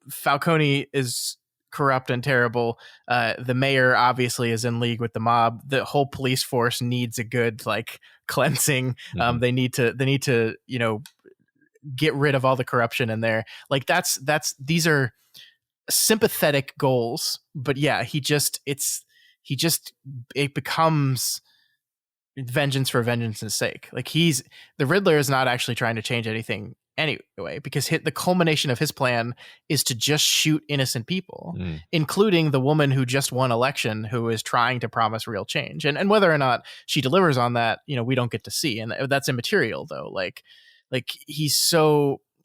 Falcone is corrupt and terrible. The mayor obviously is in league with the mob. The whole police force needs a good like cleansing. They need to, get rid of all the corruption in there. Like these are sympathetic goals, but yeah, it becomes vengeance for vengeance's sake. Like the Riddler is not actually trying to change anything anyway, because the culmination of his plan is to just shoot innocent people, including the woman who just won election, who is trying to promise real change. And whether or not she delivers on that, we don't get to see. And that's immaterial though. Like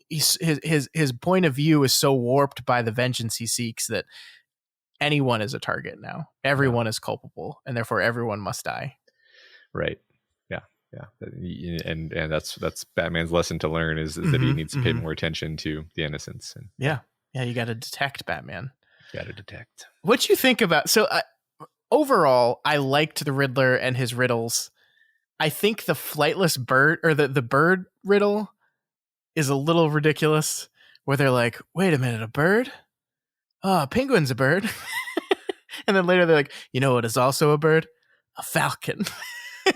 his point of view is so warped by the vengeance he seeks that anyone is a target now. Everyone is culpable, and therefore everyone must die. Right. Yeah. And that's Batman's lesson to learn is that he needs to pay more attention to the innocents. And yeah, you got to detect Batman. What you think about? So overall, I liked the Riddler and his riddles. I think the flightless bird or the bird riddle is a little ridiculous, where they're like, wait a minute, a bird? Oh, a penguin's a bird. And then later they're like, you know what is also a bird? A falcon.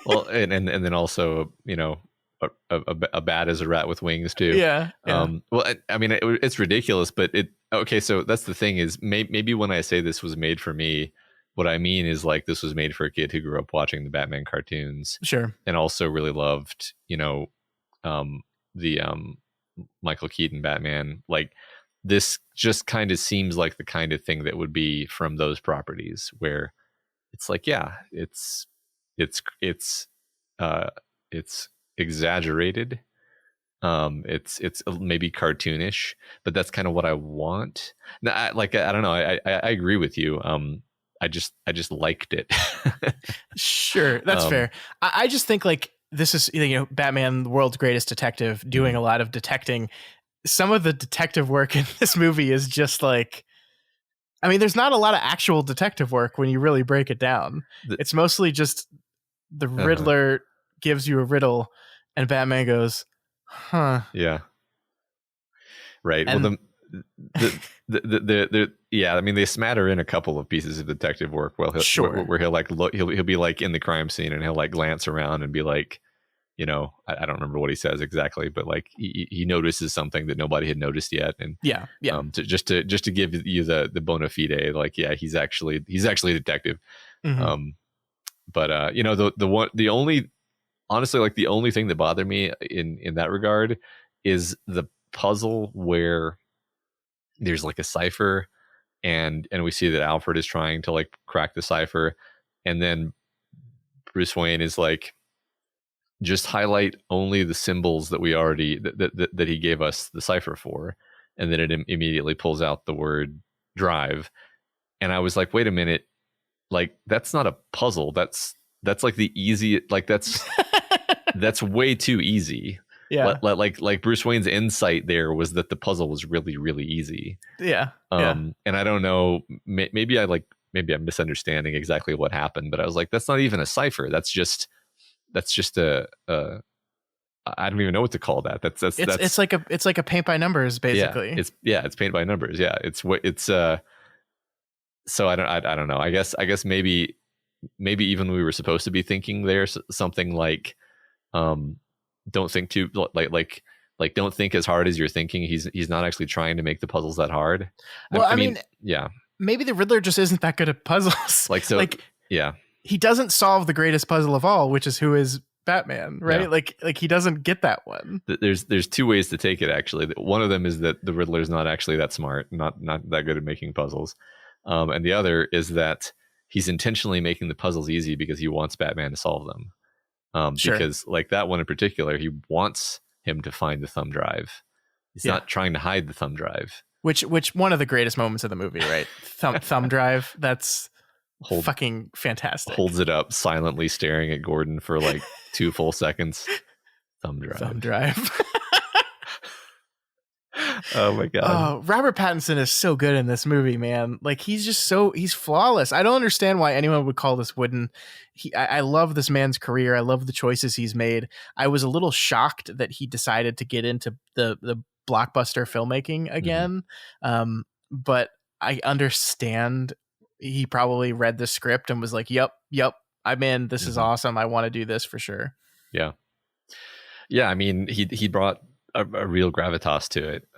Well, and then also, a bat is a rat with wings too. Yeah. Well, I mean, it's ridiculous, but okay. So that's the thing is maybe when I say this was made for me, what I mean is like this was made for a kid who grew up watching the Batman cartoons, sure, and also really loved, the Michael Keaton Batman. Like this just kind of seems like the kind of thing that would be from those properties, where it's like, yeah, it's exaggerated. It's maybe cartoonish, but that's kind of what I want. Now, I don't know. I agree with you. I just liked it. Sure, that's fair. I just think like this is Batman, the world's greatest detective, doing a lot of detecting. Some of the detective work in this movie is just like, I mean, there's not a lot of actual detective work when you really break it down. It's mostly just the Riddler gives you a riddle and Batman goes, huh. Yeah. Right. And well, yeah, I mean, they smatter in a couple of pieces of detective work where he'll like look, he'll be like in the crime scene and he'll like glance around and be like, I don't remember what he says exactly, but like he notices something that nobody had noticed yet, and just to give you the bona fide, like, yeah, he's actually a detective. But the only thing that bothered me in that regard is the puzzle where there's like a cipher and we see that Alfred is trying to like crack the cipher, and then Bruce Wayne is like, just highlight only the symbols that we already that he gave us the cipher for, and then it immediately pulls out the word drive. And I was like, wait a minute, like that's not a puzzle, that's like the easy, like that's way too easy. Yeah. Like Bruce Wayne's insight there was that the puzzle was really, really easy. Yeah. Yeah. And I don't know, maybe I'm misunderstanding exactly what happened, but I was like, that's not even a cipher. That's just a I don't even know what to call that. It's like a paint by numbers, basically. It's paint by numbers. Yeah. So I don't know. I guess maybe even we were supposed to be thinking there something like, don't think too like don't think as hard as you're thinking. He's not actually trying to make the puzzles that hard. Well, I mean, yeah. Maybe the Riddler just isn't that good at puzzles. Yeah. He doesn't solve the greatest puzzle of all, which is who is Batman, right? Yeah. Like he doesn't get that one. There's two ways to take it, actually. One of them is that the Riddler's not actually that smart, not that good at making puzzles. And the other is that he's intentionally making the puzzles easy because he wants Batman to solve them. Sure. Because like that one in particular, he wants him to find the thumb drive. He's not trying to hide the thumb drive. Which one of the greatest moments of the movie, right? Thumb drive. That's fucking fantastic. Holds it up, silently staring at Gordon for like 2 full seconds. Thumb drive. Oh my god. Oh, Robert Pattinson is so good in this movie, man. Like he's flawless. I don't understand why anyone would call this wooden. I love this man's career. I love the choices he's made. I was a little shocked that he decided to get into the blockbuster filmmaking again. Mm-hmm. But I understand he probably read the script and was like, yep, I'm in. This is awesome. I want to do this for sure. Yeah. I mean, he brought a real gravitas to it.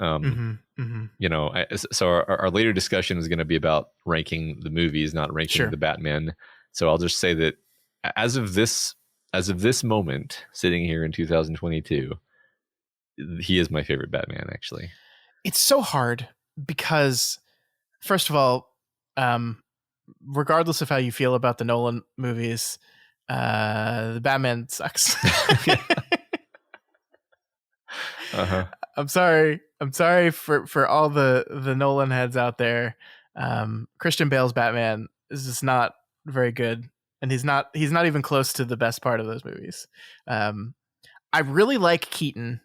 You know, so our later discussion is going to be about ranking the movies, not ranking the Batman. So I'll just say that as of this moment, sitting here in 2022, he is my favorite Batman, actually. It's so hard because, first of all, regardless of how you feel about the Nolan movies, the Batman sucks. I'm sorry for all the Nolan heads out there. Christian Bale's Batman is just not very good, and he's not even close to the best part of those movies. I really like Keaton,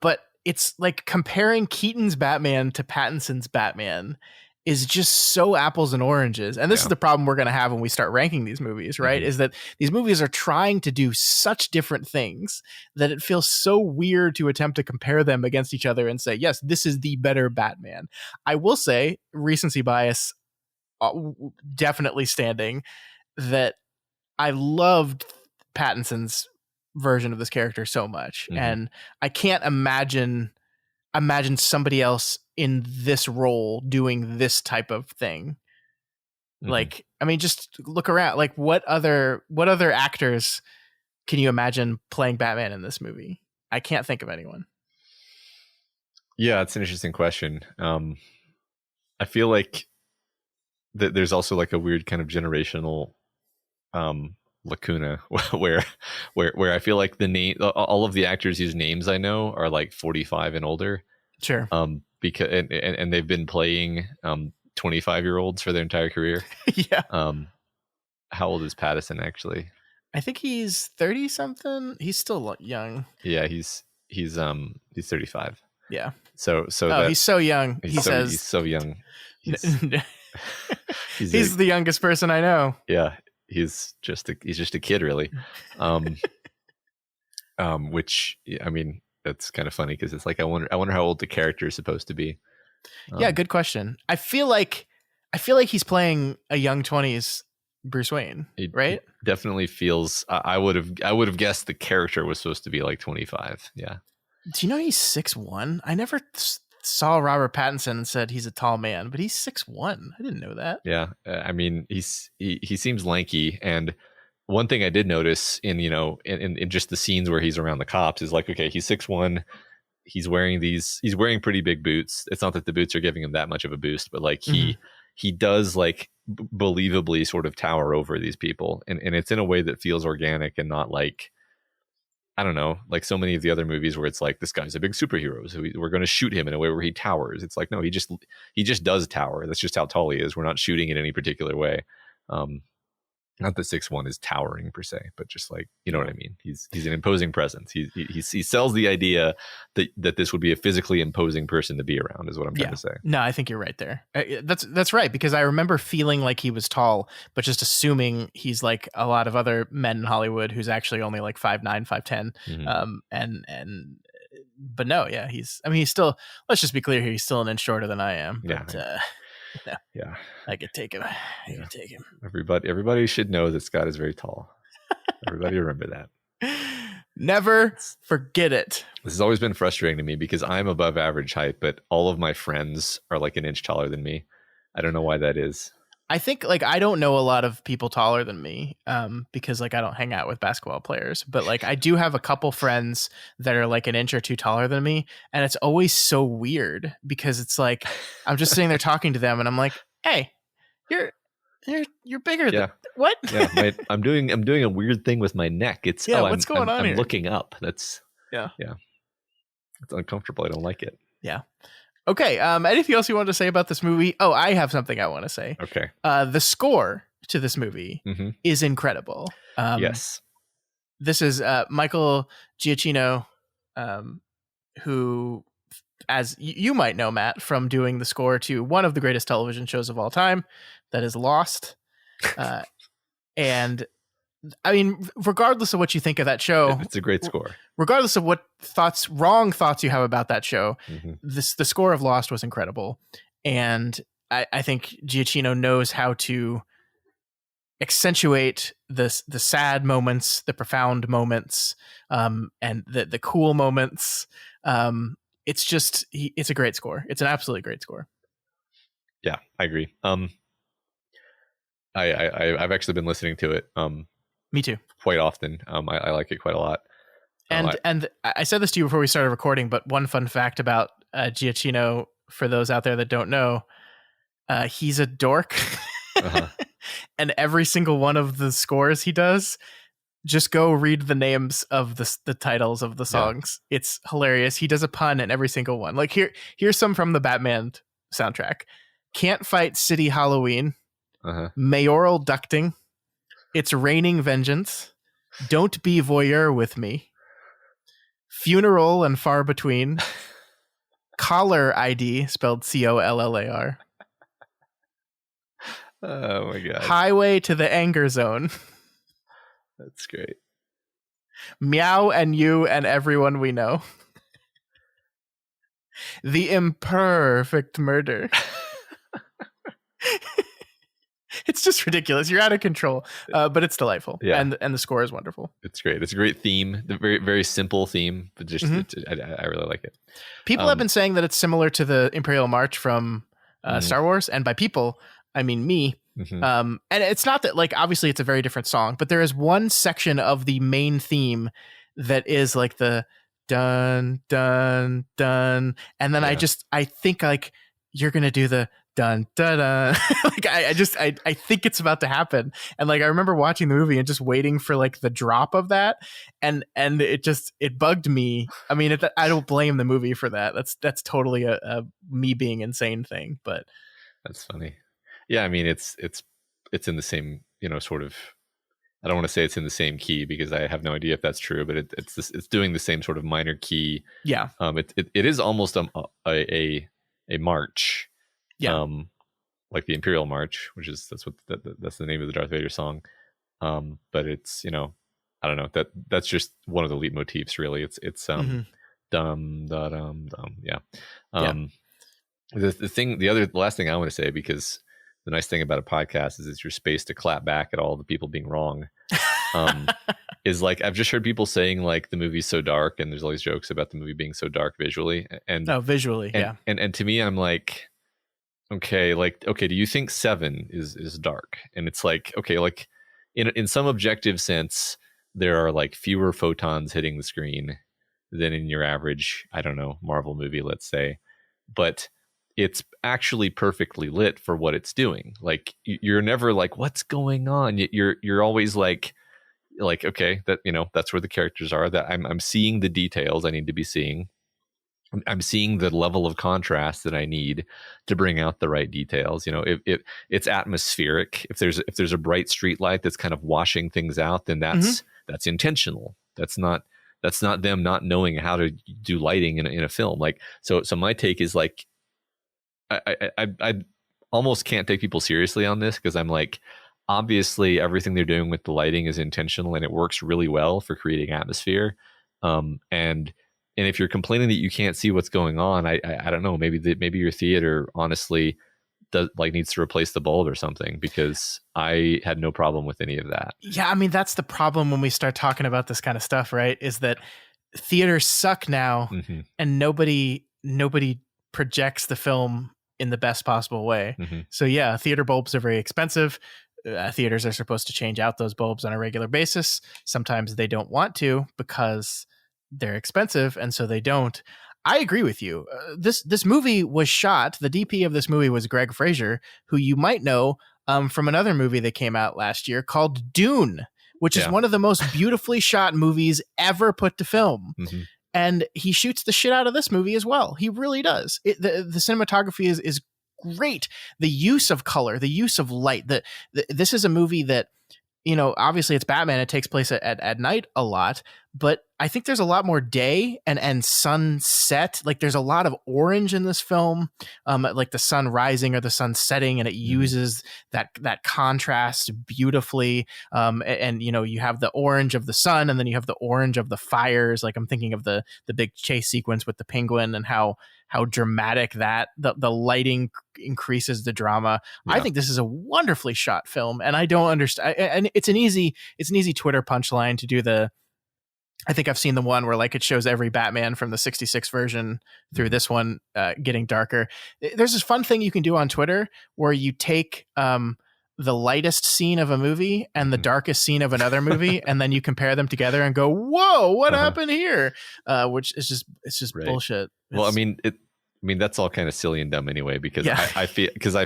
but it's like comparing Keaton's Batman to Pattinson's Batman is just so apples and oranges. And this is the problem we're going to have when we start ranking these movies, right? Is that these movies are trying to do such different things that it feels so weird to attempt to compare them against each other and say, yes, this is the better Batman. I will say, recency bias definitely standing, that I loved Pattinson's version of this character so much. And I can't imagine somebody else in this role doing this type of thing. Like, I mean, just look around. Like, what other actors can you imagine playing Batman in this movie? I can't think of anyone. Yeah, it's an interesting question. I feel like there's also like a weird kind of generational lacuna where I feel like all of the actors whose names I know are like 45 and older. Sure. Because and they've been playing 25-year-olds for their entire career. Yeah. How old is Pattinson actually? I think he's 30 something. He's still young. Yeah, he's 35. Yeah. So he's so young. He's so young. He's the youngest person I know. Yeah, he's just a kid, really. Which, I mean, that's kind of funny because it's like I wonder how old the character is supposed to be. Yeah, good question. I feel like he's playing a young 20s Bruce Wayne, right? It definitely feels. I would have guessed the character was supposed to be like 25. Yeah. Do you know he's 6'1"? I never saw Robert Pattinson and said he's a tall man, but he's 6'1". I didn't know that. Yeah, I mean, he seems lanky, and one thing I did notice in just the scenes where he's around the cops is like, okay, he's 6'1", he's wearing pretty big boots. It's not that the boots are giving him that much of a boost, but like he does like believably sort of tower over these people, and it's in a way that feels organic and not like, I don't know, like so many of the other movies where it's like, this guy's a big superhero, so we're going to shoot him in a way where he towers. It's like, no, he just does tower. That's just how tall he is. We're not shooting in any particular way. Not that 6'1" is towering per se, but just like, you know what I mean? He's an imposing presence. He sells the idea that this would be a physically imposing person to be around, is what I'm trying to say. No, I think you're right there. That's right, because I remember feeling like he was tall, but just assuming he's like a lot of other men in Hollywood who's actually only like 5'9", 5'10". But no, yeah, he's still, let's just be clear here, he's still an inch shorter than I am. But, yeah, I could take him. I could take him. Everybody should know that Scott is very tall. Everybody remember that. Never forget it. This has always been frustrating to me because I'm above average height, but all of my friends are like an inch taller than me. I don't know why that is. I think like I don't know a lot of people taller than me because like I don't hang out with basketball players, but like I do have a couple friends that are like an inch or two taller than me, and it's always so weird because it's like I'm just sitting there talking to them and I'm like, "Hey, you're bigger than what?" Yeah, I'm doing a weird thing with my neck. It's what's going on here? I'm looking up. That's yeah. It's uncomfortable. I don't like it. Yeah. Okay. Anything else you want to say about this movie? Oh, I have something I want to say. Okay. The score to this movie is incredible. Yes. This is Michael Giacchino, who, as you might know, Matt, from doing the score to one of the greatest television shows of all time, that is Lost. And I mean, regardless of what you think of that show, it's a great score. Regardless of what wrong thoughts you have about that show, the score of Lost was incredible. And I think Giacchino knows how to accentuate the sad moments, the profound moments, and the cool moments. It's just, it's a great score. It's an absolutely great score. Yeah, I agree. I've actually been listening to it. Me too. Quite often. I like it quite a lot. And I said this to you before we started recording, but one fun fact about Giacchino, for those out there that don't know, he's a dork. And every single one of the scores he does, just go read the names of the titles of the songs. Yeah. It's hilarious. He does a pun in every single one. Like here's some from the Batman soundtrack. Can't Fight City Halloween. Mayoral Ducting. It's Raining Vengeance. Don't Be Voyeur with Me. Funeral and Far Between. Collar ID, spelled Collar. Oh my god. Highway to the Anger Zone. That's great. Meow and You and Everyone We Know. The Imperfect Murder. It's just ridiculous. You're out of control, but it's delightful. Yeah. And the score is wonderful. It's great. It's a great theme. The very, very simple theme, but just I really like it. People have been saying that it's similar to the Imperial March from Star Wars, and by people, I mean me. And it's not that, like, obviously it's a very different song, but there is one section of the main theme that is like the dun dun dun, and then I think like you're gonna do the dun dun dun. Like I think it's about to happen, and like I remember watching the movie and just waiting for like the drop of that, and it bugged me. I mean, I don't blame the movie for that. That's totally a me being insane thing, but that's funny. Yeah, I mean it's in the same, sort of. I don't want to say it's in the same key because I have no idea if that's true, but it's doing the same sort of minor key. Yeah. It is almost a march. Yeah. Like the Imperial March, that's the name of the Darth Vader song. But it's, I don't know, that's just one of the leitmotifs really. It's dum dum dum. Yeah. The last thing I want to say, because the nice thing about a podcast is it's your space to clap back at all the people being wrong. Is like, I've just heard people saying like the movie's so dark, and there's all these jokes about the movie being so dark visually. And to me, I'm like, okay, do you think 7 is dark? And it's like, okay, like in some objective sense, there are like fewer photons hitting the screen than in your average, I don't know, Marvel movie, let's say. But it's actually perfectly lit for what it's doing. Like you're never like, what's going on? You're always like, okay, that, that's where the characters are, that I'm seeing the details I need to be seeing. I'm seeing the level of contrast that I need to bring out the right details. You know, if it's atmospheric, if there's a bright street light that's kind of washing things out, then that's intentional. That's not them not knowing how to do lighting in a film. Like, so my take is like, I almost can't take people seriously on this, because I'm like, obviously everything they're doing with the lighting is intentional and it works really well for creating atmosphere. And if you're complaining that you can't see what's going on, I don't know, maybe your theater honestly needs to replace the bulb or something, because I had no problem with any of that. Yeah, I mean, that's the problem when we start talking about this kind of stuff, right? Is that theaters suck now, and nobody projects the film in the best possible way. So yeah, theater bulbs are very expensive. Theaters are supposed to change out those bulbs on a regular basis. Sometimes they don't want to because they're expensive, and so they don't. I agree with you. This movie was shot. The DP of this movie was Greg Fraser, who you might know from another movie that came out last year called Dune, which is one of the most beautifully shot movies ever put to film. And he shoots the shit out of this movie as well. He really does. The cinematography is great. The use of color, the use of light. This is a movie that, you know, obviously it's Batman. It takes place at night a lot, but I think there's a lot more day and sunset. Like, there's a lot of orange in this film, like the sun rising or the sun setting, and it uses that contrast beautifully. And you know, you have the orange of the sun, and then you have the orange of the fires. Like, I'm thinking of the big chase sequence with the penguin and how dramatic that the lighting increases the drama. Yeah. I think this is a wonderfully shot film, and I don't understand. And it's an easy Twitter punchline to do the. I think I've seen the one where like it shows every Batman from the 66 version through this one getting darker. There's this fun thing you can do on Twitter where you take the lightest scene of a movie and the darkest scene of another movie, and then you compare them together and go, "Whoa, what happened here?" Which is just right. Bullshit. Well, I mean, that's all kind of silly and dumb anyway, because I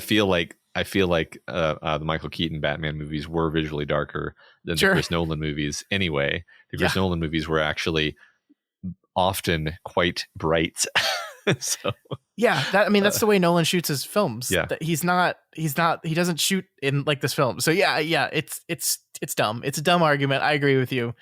feel like the Michael Keaton Batman movies were visually darker than the Chris Nolan movies anyway. The Chris Nolan movies were actually often quite bright. So that's the way Nolan shoots his films. Yeah. He doesn't shoot in like this film. So it's dumb. It's a dumb argument. I agree with you.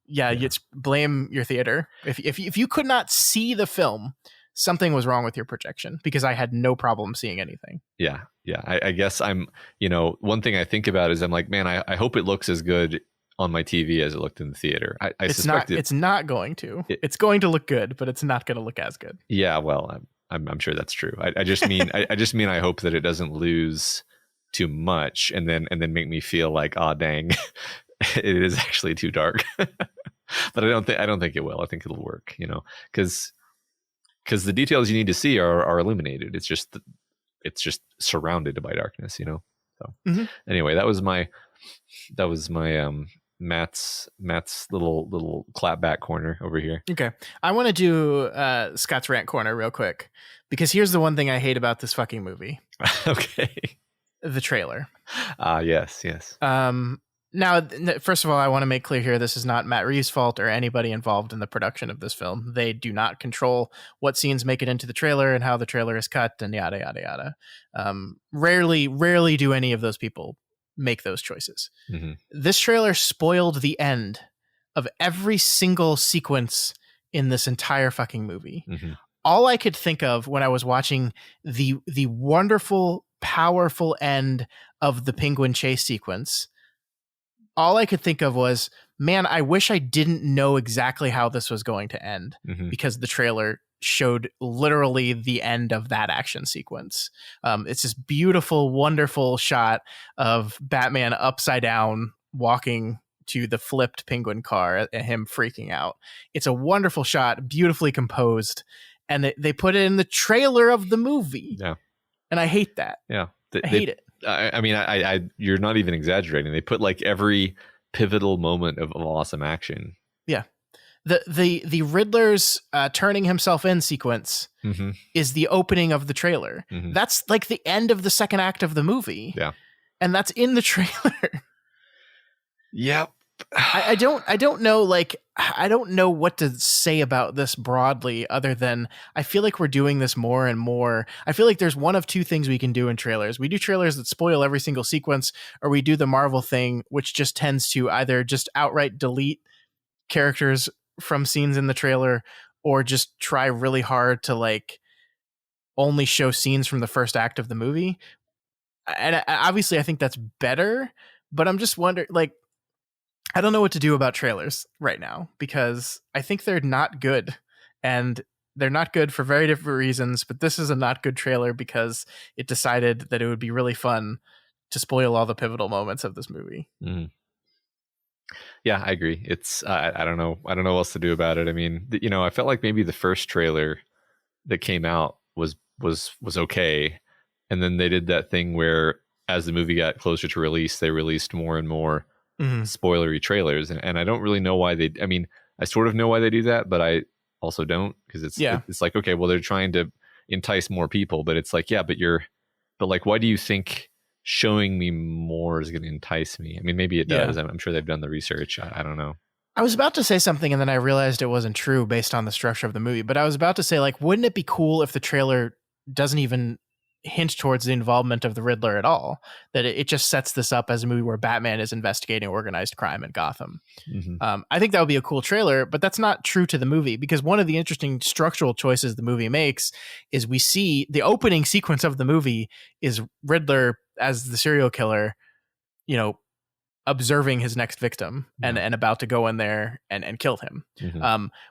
You blame your theater. If you could not see the film, something was wrong with your projection, because I had no problem seeing anything. Yeah. I guess I'm, one thing I think about is I'm like, man, I hope it looks as good on my TV as it looked in the theater. It's not going to. It's going to look good, but it's not going to look as good. Yeah, well, I'm sure that's true. I just mean I hope that it doesn't lose too much and then make me feel like, dang, it is actually too dark. But I don't think it will. I think it'll work, because the details you need to see are illuminated. It's just surrounded by darkness, So anyway, that was my Matt's little clapback corner over here. Okay, I want to do Scott's rant corner real quick, because here's the one thing I hate about this fucking movie. Okay, the trailer. Yes. Now, first of all, I want to make clear here, this is not Matt Reeves' fault or anybody involved in the production of this film. They do not control what scenes make it into the trailer and how the trailer is cut and yada, yada, yada. Rarely do any of those people make those choices. This trailer spoiled the end of every single sequence in this entire fucking movie. All I could think of when I was watching the wonderful, powerful end of the penguin chase sequence, all I could think of was, man, I wish I didn't know exactly how this was going to end, because the trailer showed literally the end of that action sequence. It's this beautiful, wonderful shot of Batman upside down walking to the flipped penguin car and him freaking out. It's a wonderful shot, beautifully composed, and they put it in the trailer of the movie. Yeah. And I hate that. Yeah. I hate it. I mean, you're not even exaggerating. They put like every pivotal moment of awesome action. Yeah. The Riddler's turning himself in sequence is the opening of the trailer. That's like the end of the second act of the movie. Yeah. And that's in the trailer. Yep. I don't know, like, I don't know what to say about this broadly other than I feel like we're doing this more and more. I feel like there's one of two things we can do in trailers. We do trailers that spoil every single sequence, or we do the Marvel thing, which just tends to either just outright delete characters from scenes in the trailer or just try really hard to like only show scenes from the first act of the movie. And obviously I think that's better, but I'm just wondering, like, I don't know what to do about trailers right now because I think they're not good, and they're not good for very different reasons. But this is a not good trailer because it decided that it would be really fun to spoil all the pivotal moments of this movie. Mm. Yeah, I agree. It's I don't know. I don't know what else to do about it. I mean, I felt like maybe the first trailer that came out was okay, and then they did that thing where as the movie got closer to release, they released more and more spoilery trailers, and I don't really know why they. I mean, I sort of know why they do that, but I also don't, because it's like, okay, well, they're trying to entice more people, but it's like, yeah, but like, why do you think showing me more is going to entice me? I mean, maybe it does. I'm sure they've done the research. I don't know. I was about to say something and then I realized it wasn't true based on the structure of the movie, but I was about to say, like, wouldn't it be cool if the trailer doesn't even hint towards the involvement of the Riddler at all? That it just sets this up as a movie where Batman is investigating organized crime in Gotham. I think that would be a cool trailer, but that's not true to the movie, because one of the interesting structural choices the movie makes is we see the opening sequence of the movie is Riddler as the serial killer, observing his next victim and about to go in there and kill him.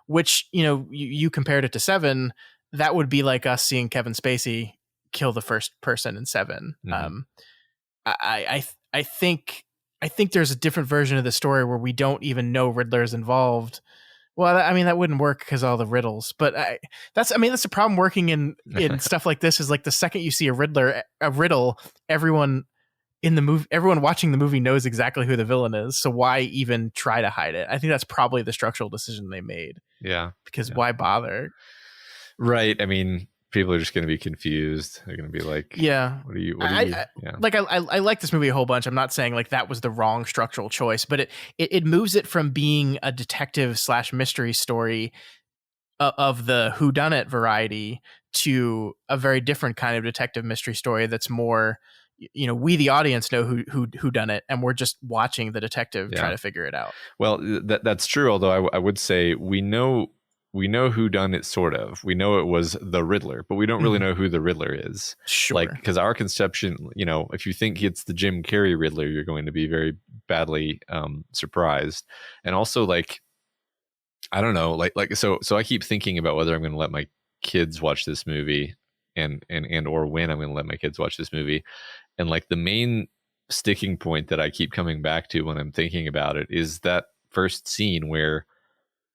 Which, you compared it to Seven, that would be like us seeing Kevin Spacey kill the first person in Seven. I think there's a different version of the story where we don't even know Riddler's involved. Well, I mean, that wouldn't work because all the riddles, but that's the problem working in stuff like this, is like the second you see a riddle, everyone watching the movie knows exactly who the villain is. So why even try to hide it? I think that's probably the structural decision they made. Yeah. Because why bother? Right. I mean, people are just going to be confused. They're going to be like, what are you? Like, I like this movie a whole bunch. I'm not saying like that was the wrong structural choice, but it moves it from being a detective / mystery story of the whodunit variety to a very different kind of detective mystery story that's more, we the audience know who done it, and we're just watching the detective try to figure it out. Well, that's true. Although I would say we know who done it, sort of. We know it was the Riddler, but we don't really know who the Riddler is. Sure. Like, because our conception, if you think it's the Jim Carrey Riddler, you're going to be very badly surprised. And also, like, I don't know, so I keep thinking about whether I'm going to let my kids watch this movie and or when I'm going to let my kids watch this movie. And like the main sticking point that I keep coming back to when I'm thinking about it is that first scene where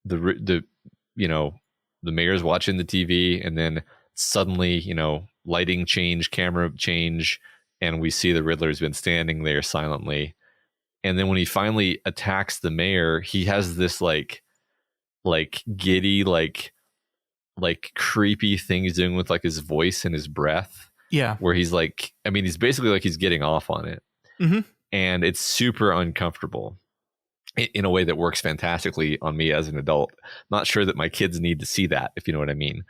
the mayor's watching the TV, and then suddenly, lighting change, camera change, and we see the Riddler's been standing there silently. And then when he finally attacks the mayor, he has this like giddy, like creepy thing he's doing with like his voice and his breath. Yeah. Where he's like, I mean, he's basically like he's getting off on it. And it's super uncomfortable in a way that works fantastically on me as an adult. Not sure that my kids need to see that, if you know what I mean.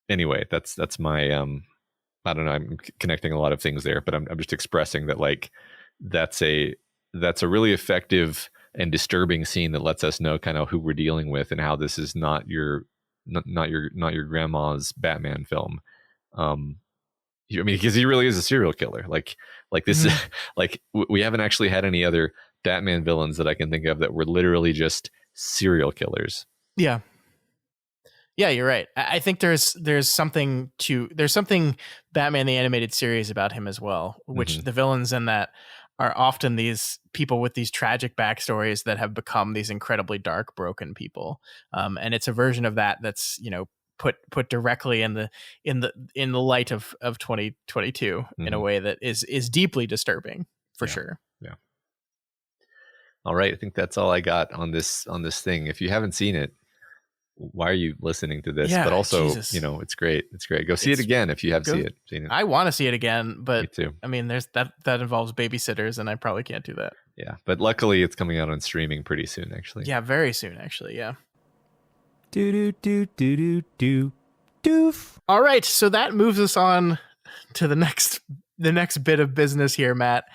Anyway, that's my, I don't know, I'm connecting a lot of things there, but I'm just expressing that, like, that's a really effective and disturbing scene that lets us know kind of who we're dealing with and how this is not your grandma's Batman film. I mean, because he really is a serial killer. Like this is like, we haven't actually had any other Batman villains that I can think of that were literally just serial killers. Yeah, you're right. I think there's something Batman the Animated Series about him as well, which the villains in that are often these people with these tragic backstories that have become these incredibly dark, broken people. And it's a version of that that's, put directly in the light of 2022 in a way that is deeply disturbing for sure. Yeah. All right. I think that's all I got on this thing. If you haven't seen it, why are you listening to this? Yeah, But also, Jesus. it's great. It's great. Go see it again if you have seen it. I want to see it again, Me but too. I mean, there's that involves babysitters, and I probably can't do that. Yeah, but luckily it's coming out on streaming pretty soon, actually. Yeah, very soon, actually. Yeah. Doof. All right, so that moves us on to the next bit of business here, Matt.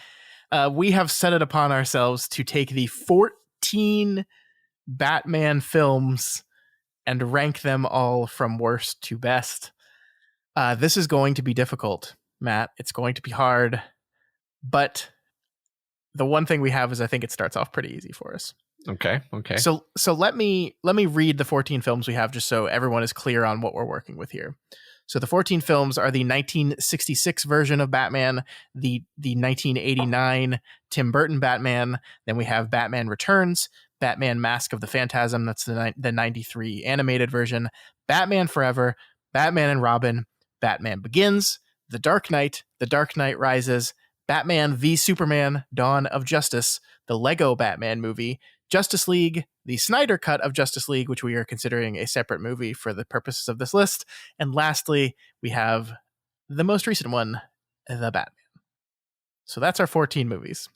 We have set it upon ourselves to take the 14 Batman films and rank them all from worst to best. This is going to be difficult, Matt. It's going to be hard, but the one thing we have is I think it starts off pretty easy for us. Okay. So let me read the 14 films we have just so everyone is clear on what we're working with here. So the 14 films are the 1966 version of Batman, the 1989 Tim Burton Batman, then we have Batman Returns, Batman Mask of the Phantasm, that's the 93 animated version, Batman Forever, Batman and Robin, Batman Begins, The Dark Knight Rises, Batman v Superman, Dawn of Justice, the Lego Batman movie, Justice League, the Snyder Cut of Justice League, which we are considering a separate movie for the purposes of this list, and lastly, we have the most recent one, The Batman. So that's our 14 movies.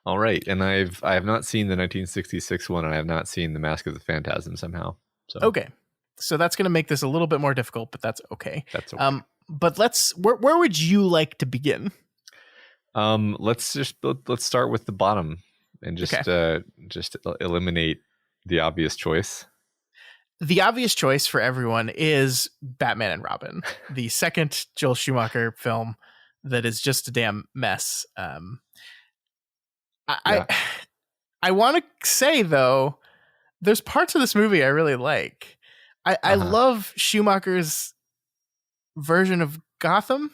All right, and I have not seen the 1966 one, and I have not seen the Mask of the Phantasm somehow. So Okay, so that's going to make this a little bit more difficult, but that's okay. That's okay. But where would you like to begin? Let's start with the bottom and just eliminate the obvious choice. The obvious choice for everyone is Batman and Robin, the second Joel Schumacher film that is just a damn mess. I want to say, though, there's parts of this movie I really like. I love Schumacher's version of Gotham.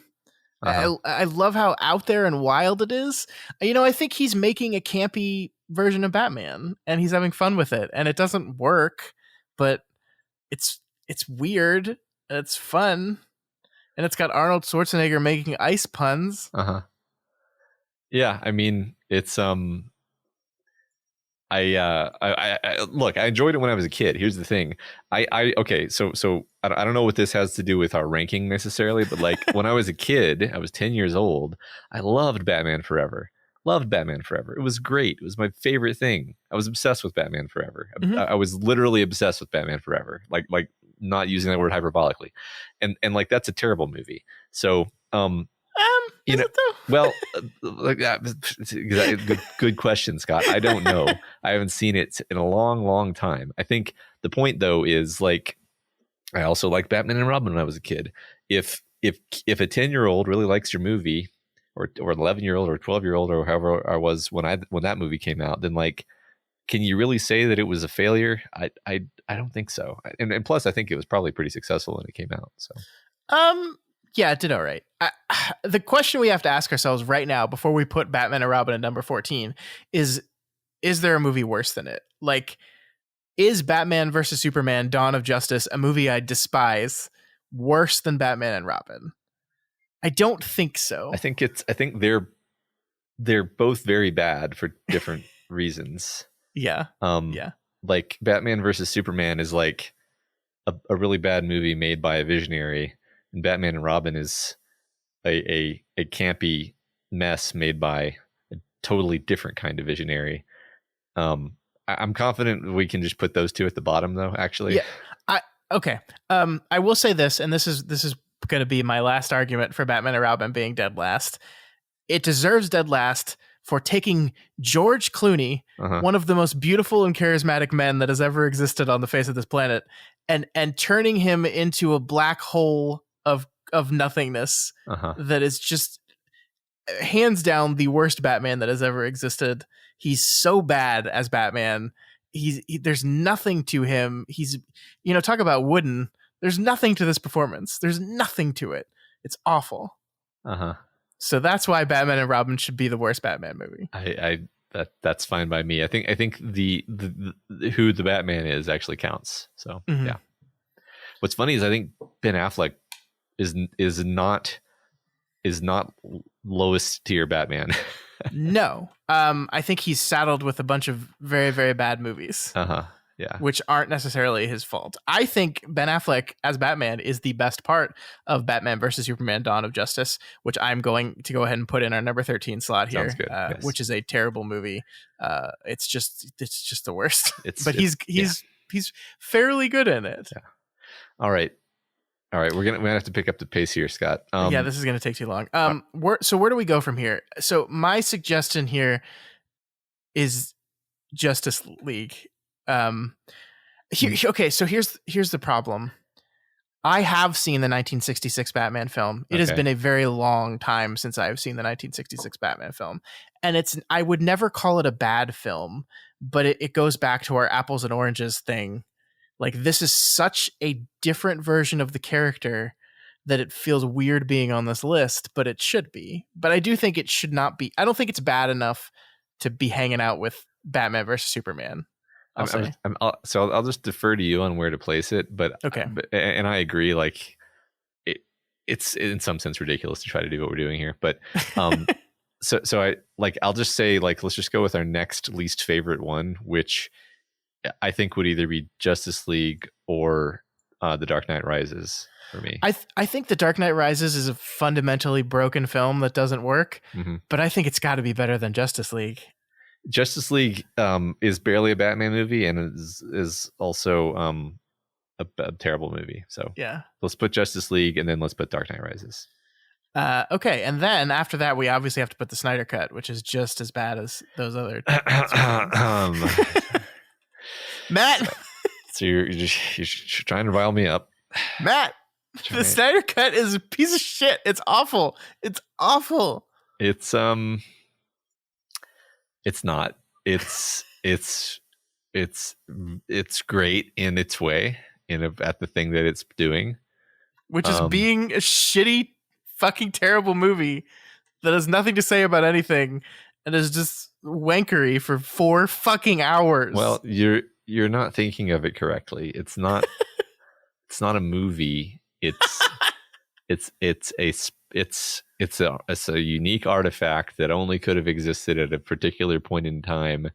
I love how out there and wild it is. I think he's making a campy version of Batman, and he's having fun with it, and it doesn't work, but it's weird, it's fun, and it's got Arnold Schwarzenegger making ice puns. Yeah, I mean, it's I look, I enjoyed it when I was a kid. Here's the thing. Okay, so I don't know what this has to do with our ranking necessarily, but like when I was a kid, I was 10 years old. I loved Batman Forever. It was great. It was my favorite thing. I was obsessed with Batman Forever. Mm-hmm. I was literally obsessed with Batman Forever. Like not using that word hyperbolically. And like that's a terrible movie. So Is it though? Well, like good question, Scott. I don't know. I haven't seen it in a long, long time. I think the point though is like I also liked Batman and Robin when I was a kid. If a 10-year-old really likes your movie, or an 11-year-old or 12-year-old or however I was when that movie came out, then like, can you really say that it was a failure? I don't think so. And plus, I think it was probably pretty successful when it came out. So. Yeah, it did all right. The question we have to ask ourselves right now before we put Batman and Robin at number 14 is there a movie worse than it? Like, is Batman versus Superman, Dawn of Justice, a movie I despise, worse than Batman and Robin? I don't think so. I think they're both very bad for different reasons. Yeah. Yeah. Like Batman versus Superman is like a really bad movie made by a visionary. And Batman and Robin is a campy mess made by a totally different kind of visionary. I'm confident we can just put those two at the bottom, though. Actually, yeah. Okay. I will say this, and this is going to be my last argument for Batman and Robin being dead last. It deserves dead last for taking George Clooney, one of the most beautiful and charismatic men that has ever existed on the face of this planet, and turning him into a black hole of nothingness that is just hands down the worst Batman that has ever existed. He's so bad as Batman. There's nothing to him. He's, talk about wooden. There's nothing to this performance. There's nothing to it. It's awful. So that's why Batman and Robin should be the worst Batman movie. That's fine by me. I think the who the Batman is actually counts. So yeah. What's funny is I think Ben Affleck is not lowest tier Batman. No. I think he's saddled with a bunch of very, very bad movies. Yeah. which aren't necessarily his fault. I think Ben Affleck as Batman is the best part of Batman versus Superman: Dawn of Justice, which I'm going to go ahead and put in our number 13 slot here. Sounds good. Yes. Which is a terrible movie. It's just the worst. It's but he's fairly good in it. Yeah. All right. We're gonna have to pick up the pace here, Scott. Yeah, this is gonna take too long. Where do we go from here? So my suggestion here is Justice League. Okay, so here's the problem. I have seen the 1966 Batman film. It has been a very long time since I have seen the 1966 Batman film, and I would never call it a bad film, but it goes back to our apples and oranges thing. Like, this is such a different version of the character that it feels weird being on this list, but it should be. But I do think it should not be. I don't think it's bad enough to be hanging out with Batman versus Superman. So I'll just defer to you on where to place it. But okay, and I agree. Like, it's in some sense ridiculous to try to do what we're doing here. But so I'll just say, like, let's just go with our next least favorite one, which I think would either be Justice League or The Dark Knight Rises for me. I think The Dark Knight Rises is a fundamentally broken film that doesn't work, but I think it's got to be better than Justice League. Justice League is barely a Batman movie and is also a terrible movie. So yeah, let's put Justice League and then let's put Dark Knight Rises. Okay, and then after that, we obviously have to put the Snyder Cut, which is just as bad as those other. Matt, so you're trying to rile me up, Matt. The Snyder Cut is a piece of shit. It's awful. It's awful. It's not. It's great in its way, at the thing that it's doing, which is being a shitty, fucking terrible movie that has nothing to say about anything and is just wankery for 4 fucking hours. Well, you're not thinking of it correctly. It's not. It's not a movie. It's a unique artifact that only could have existed at a particular point in time.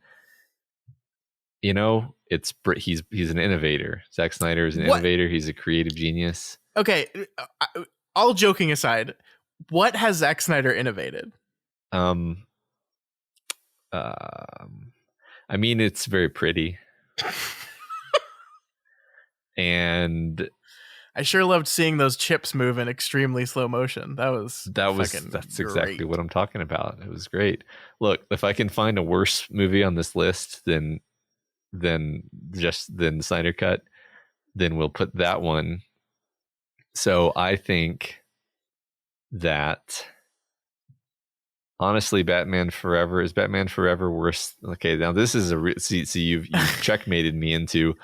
You know, he's an innovator. Zack Snyder is an innovator. He's a creative genius. Okay, all joking aside, what has Zack Snyder innovated? I mean, it's very pretty. And I sure loved seeing those chips move in extremely slow motion. That's exactly what I'm talking about. It was great. Look, if I can find a worse movie on this list than Snyder Cut, then we'll put that one. So I think that honestly, Batman Forever worse? Okay, now this is see you've checkmated me into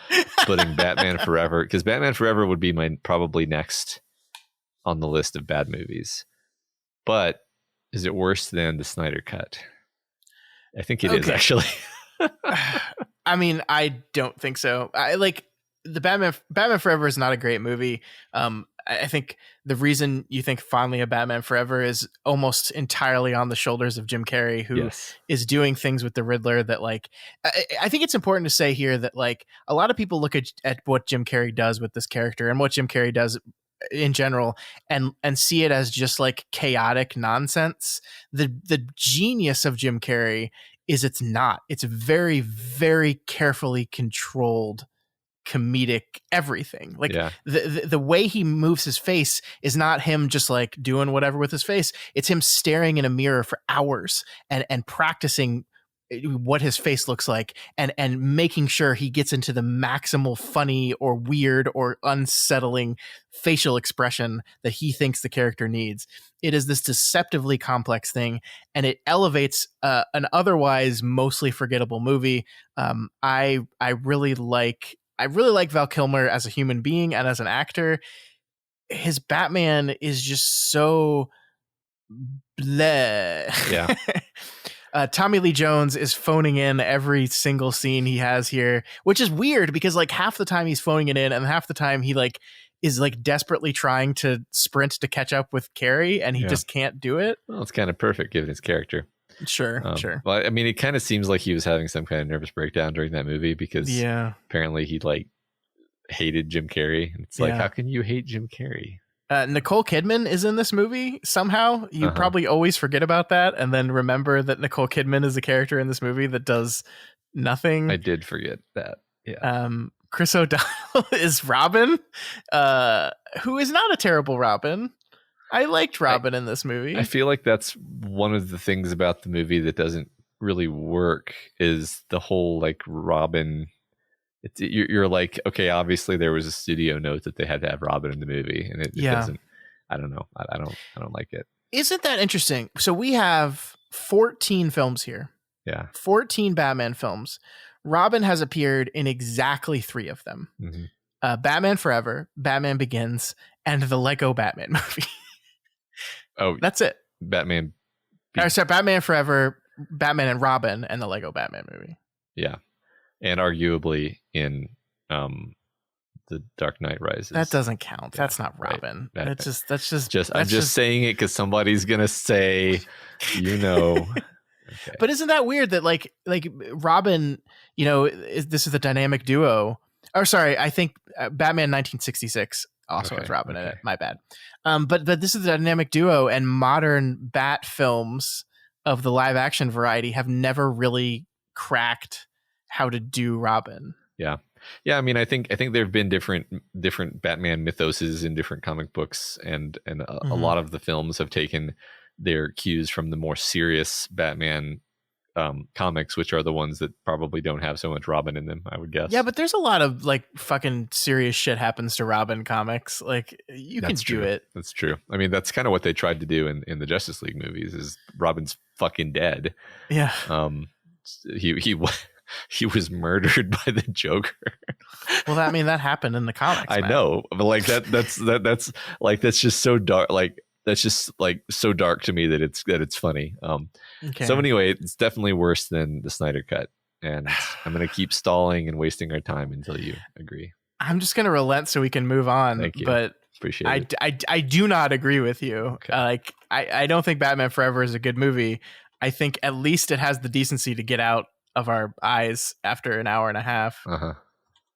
putting Batman Forever, because Batman Forever would be my probably next on the list of bad movies. But is it worse than the Snyder Cut? I think it is, actually. I mean, I don't think so. I like the Batman Forever is not a great movie. I think the reason you think fondly of Batman Forever is almost entirely on the shoulders of Jim Carrey, who is doing things with the Riddler that, like, I think it's important to say here that, like, a lot of people look at what Jim Carrey does with this character and what Jim Carrey does in general and see it as just like chaotic nonsense. The genius of Jim Carrey is it's not. It's very, very carefully controlled comedic everything. Like the way he moves his face is not him just like doing whatever with his face. It's him staring in a mirror for hours and practicing what his face looks like and making sure he gets into the maximal funny or weird or unsettling facial expression that he thinks the character needs. It is this deceptively complex thing, and it elevates an otherwise mostly forgettable movie. I really like Val Kilmer as a human being and as an actor. His Batman is just so bleh. Yeah. Tommy Lee Jones is phoning in every single scene he has here, which is weird because like half the time he's phoning it in and half the time he like is like desperately trying to sprint to catch up with Carrie and he just can't do it. Well, it's kind of perfect given his character. Sure. But I mean, it kind of seems like he was having some kind of nervous breakdown during that movie because apparently he like hated Jim Carrey. It's like, how can you hate Jim Carrey? Nicole Kidman is in this movie somehow. You probably always forget about that and then remember that Nicole Kidman is a character in this movie that does nothing. I did forget that. Yeah. Chris O'Donnell is Robin, who is not a terrible Robin. I liked Robin in this movie. I feel like that's one of the things about the movie that doesn't really work is the whole like Robin. You're like, okay, obviously there was a studio note that they had to have Robin in the movie, and it doesn't. I don't know. I don't like it. Isn't that interesting? So we have 14 films here. Yeah, 14 Batman films. Robin has appeared in exactly 3 of them. Mm-hmm. Batman Forever, Batman Begins, and the Lego Batman movie. Oh, that's it. Batman. Batman Forever, Batman and Robin, and the Lego Batman movie. Yeah. And arguably in the Dark Knight Rises. That doesn't count. Yeah, that's not Robin. Right. I'm just saying it because somebody's gonna say, Okay. But isn't that weird that like Robin, this is the dynamic duo. Or sorry, I think Batman 1966 also has Robin in it. My bad. But this is the dynamic duo, and modern Bat films of the live action variety have never really cracked how to do Robin. Yeah. I mean, I think there have been different Batman mythoses in different comic books, and a lot of the films have taken their cues from the more serious Batman comics, which are the ones that probably don't have so much Robin in them, I would guess. Yeah, but there's a lot of like fucking serious shit happens to Robin comics. Like That's do it. That's true. I mean, that's kind of what they tried to do in the Justice League movies. Is Robin's fucking dead. Yeah. He was murdered by the Joker. Well, that happened in the comics. I know, but like that's just so dark. Like that's just like so dark to me that it's funny. So anyway, it's definitely worse than the Snyder Cut, and I'm gonna keep stalling and wasting our time until you agree. I'm just gonna relent so we can move on. Thank you. But appreciate it. I do not agree with you. Okay. I don't think Batman Forever is a good movie. I think at least it has the decency to get out of our eyes after an hour and a half.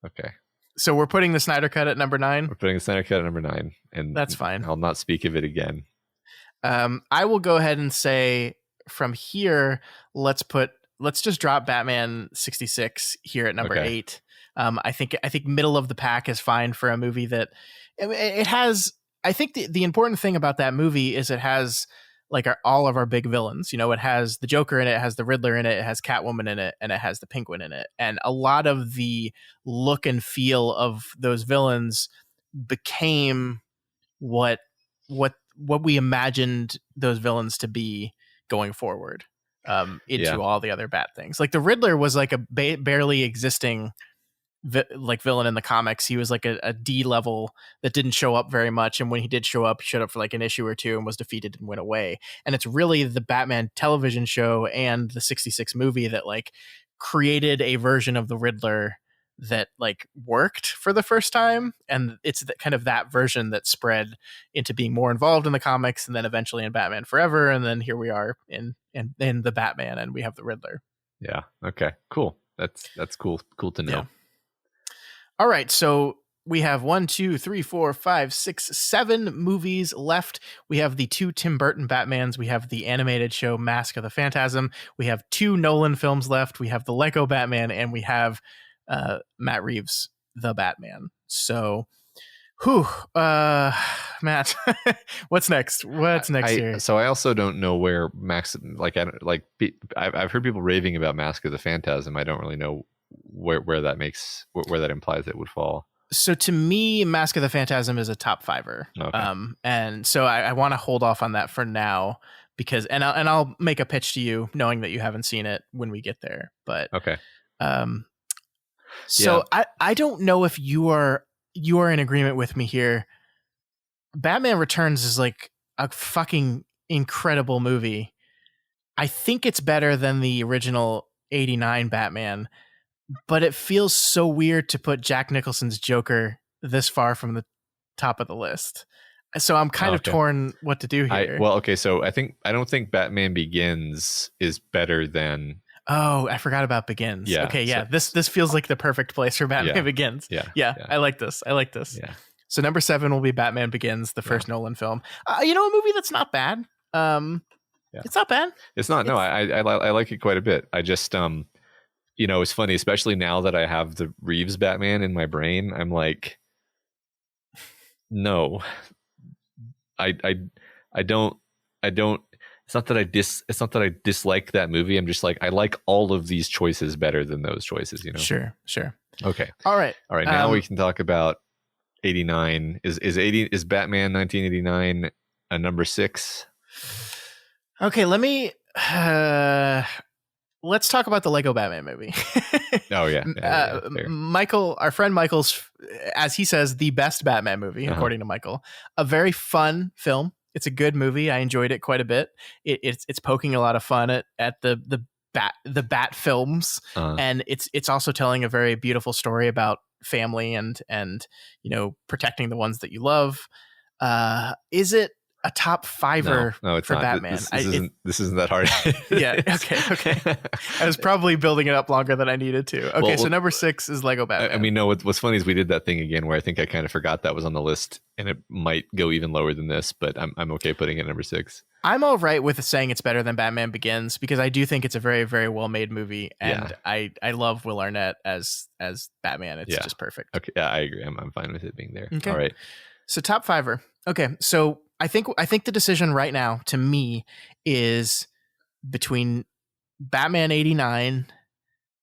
Okay. So we're putting the Snyder Cut at number 9. We're putting the Snyder Cut at number 9, and that's fine. I'll not speak of it again. I will go ahead and say from here, let's just drop Batman 66 here at number 8. I think middle of the pack is fine for a movie that it has. I think the important thing about that movie is it has like all of our big villains. It has the Joker in it, it has the Riddler in it, it has Catwoman in it, and it has the Penguin in it. And a lot of the look and feel of those villains became what we imagined those villains to be going forward into all the other bad things. Like the Riddler was like a barely existing villain in the comics. He was like a D level that didn't show up very much, and when he did show up, he showed up for like an issue or two and was defeated and went away. And it's really the Batman television show and the 66 movie that like created a version of the Riddler that like worked for the first time, and it's kind of that version that spread into being more involved in the comics, and then eventually in Batman Forever, and then here we are in the Batman, and we have the Riddler. Yeah. Okay. Cool. That's cool to know. Yeah. All right, so we have 1, 2, 3, 4, 5, 6, 7 movies left. We have the 2 Tim Burton Batmans. We have the animated show Mask of the Phantasm. We have 2 Nolan films left. We have the Lego Batman, and we have Matt Reeves The Batman. So, Matt, what's next? What's next here? So I also don't know where I've heard people raving about Mask of the Phantasm. I don't really know where that implies it would fall. So to me, Mask of the Phantasm is a top 5er. Okay. And so I want to hold off on that for now because I'll make a pitch to you knowing that you haven't seen it when we get there. But okay. So I don't know if you are in agreement with me here. Batman Returns is like a fucking incredible movie. I think it's better than the original 89 Batman, but it feels so weird to put Jack Nicholson's Joker this far from the top of the list. So I'm kind of Okay. torn what to do here. Okay. So I don't think Batman Begins is better than. Oh, I forgot about Begins. Yeah, Okay, yeah. so- This feels like the perfect place for Batman Yeah, Begins. yeah, Yeah, yeah. I like this. Yeah. So number 7 will be Batman Begins, the first Nolan film. You know, a movie that's not bad. It's not bad. It's not. No, I like it quite a bit. I just you know, it's funny, especially now that I have the Reeves Batman in my brain. I'm like, no, I don't. It's not that I dislike that movie. I'm just like, I like all of these choices better than those choices. You know. Sure. Okay. All right. Now we can talk about 89. Is Batman 1989 a number 6? Okay, let's talk about the Lego Batman movie. Oh yeah. Michael, our friend Michael's, as he says, the best Batman movie, according to Michael. A very fun film. It's a good movie. I enjoyed it quite a bit. It's poking a lot of fun at the Bat films, and it's also telling a very beautiful story about family and you know, protecting the ones that you love. Is it a top fiver no, it's for not. Batman? This isn't that hard. Yeah. Okay. I was probably building it up longer than I needed to. Okay. So number 6 is Lego Batman. I mean, no, what's funny is we did that thing again where I think I kind of forgot that was on the list, and it might go even lower than this, but I'm okay putting it at number 6. I'm all right with saying it's better than Batman Begins because I do think it's a very, very well made movie, and I love Will Arnett as Batman. It's just perfect. Okay, yeah, I agree. I'm fine with it being there. Okay. All right. So top fiver. Okay, so I think the decision right now to me is between Batman 89,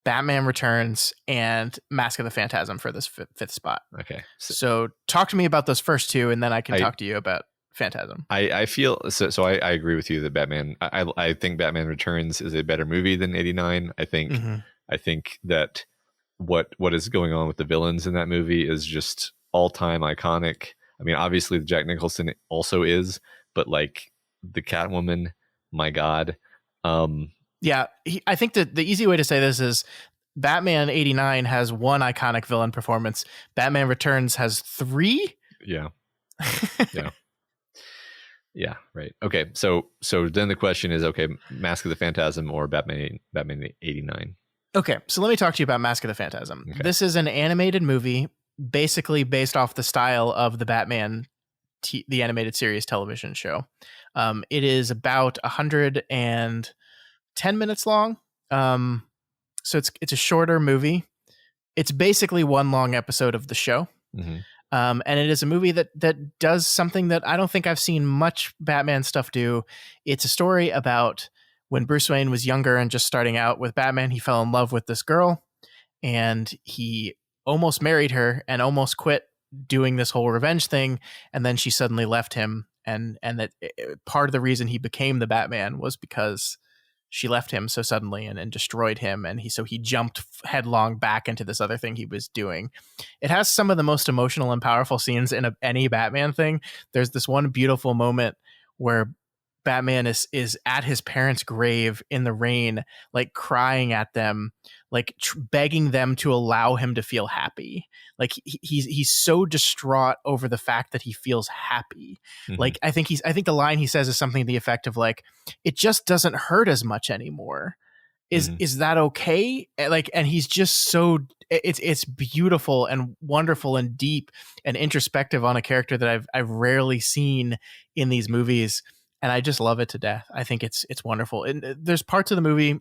Batman Returns, and Mask of the Phantasm for this fifth spot. Okay. So talk to me about those first two, and then I can talk to you about Phantasm. I feel so. I agree with you that Batman. I think Batman Returns is a better movie than 89. I think that what is going on with the villains in that movie is just all time iconic. I mean, obviously Jack Nicholson also is, but like the Catwoman, my God. Yeah, I think that the easy way to say this is Batman 89 has one iconic villain performance. Batman Returns has 3. Yeah. Yeah. Right. Okay. So then the question is, okay, Mask of the Phantasm or Batman 89. Okay. So let me talk to you about Mask of the Phantasm. Okay. This is an animated movie basically based off the style of the Batman, the animated series television show. It is about 110 minutes long. So it's a shorter movie. It's basically one long episode of the show. Mm-hmm. And it is a movie that does something that I don't think I've seen much Batman stuff do. It's a story about when Bruce Wayne was younger and just starting out with Batman. He fell in love with this girl, and he almost married her and almost quit doing this whole revenge thing. And then she suddenly left him. And that part of the reason he became the Batman was because she left him so suddenly and destroyed him. And he jumped headlong back into this other thing he was doing. It has some of the most emotional and powerful scenes in any Batman thing. There's this one beautiful moment where Batman is at his parents' grave in the rain, like crying at them, like begging them to allow him to feel happy. Like he's so distraught over the fact that he feels happy. Mm-hmm. Like I think the line he says is something to the effect of like, it just doesn't hurt as much anymore. Is that okay? Like, and he's just so it's beautiful and wonderful and deep and introspective on a character that I've rarely seen in these movies. And I just love it to death. I think it's wonderful. And there's parts of the movie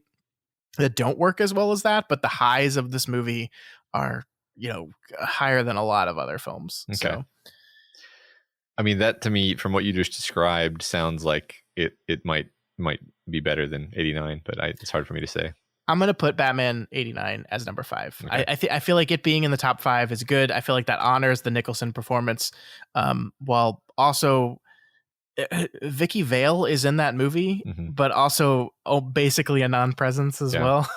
that don't work as well as that, but the highs of this movie are, higher than a lot of other films. Okay. So, I mean, that to me, from what you just described, sounds like it might be better than 89, but it's hard for me to say. I'm going to put Batman 89 as number 5. Okay. I feel like it being in the top 5 is good. I feel like that honors the Nicholson performance, while also Vicky Vale is in that movie, but also basically a non-presence as well.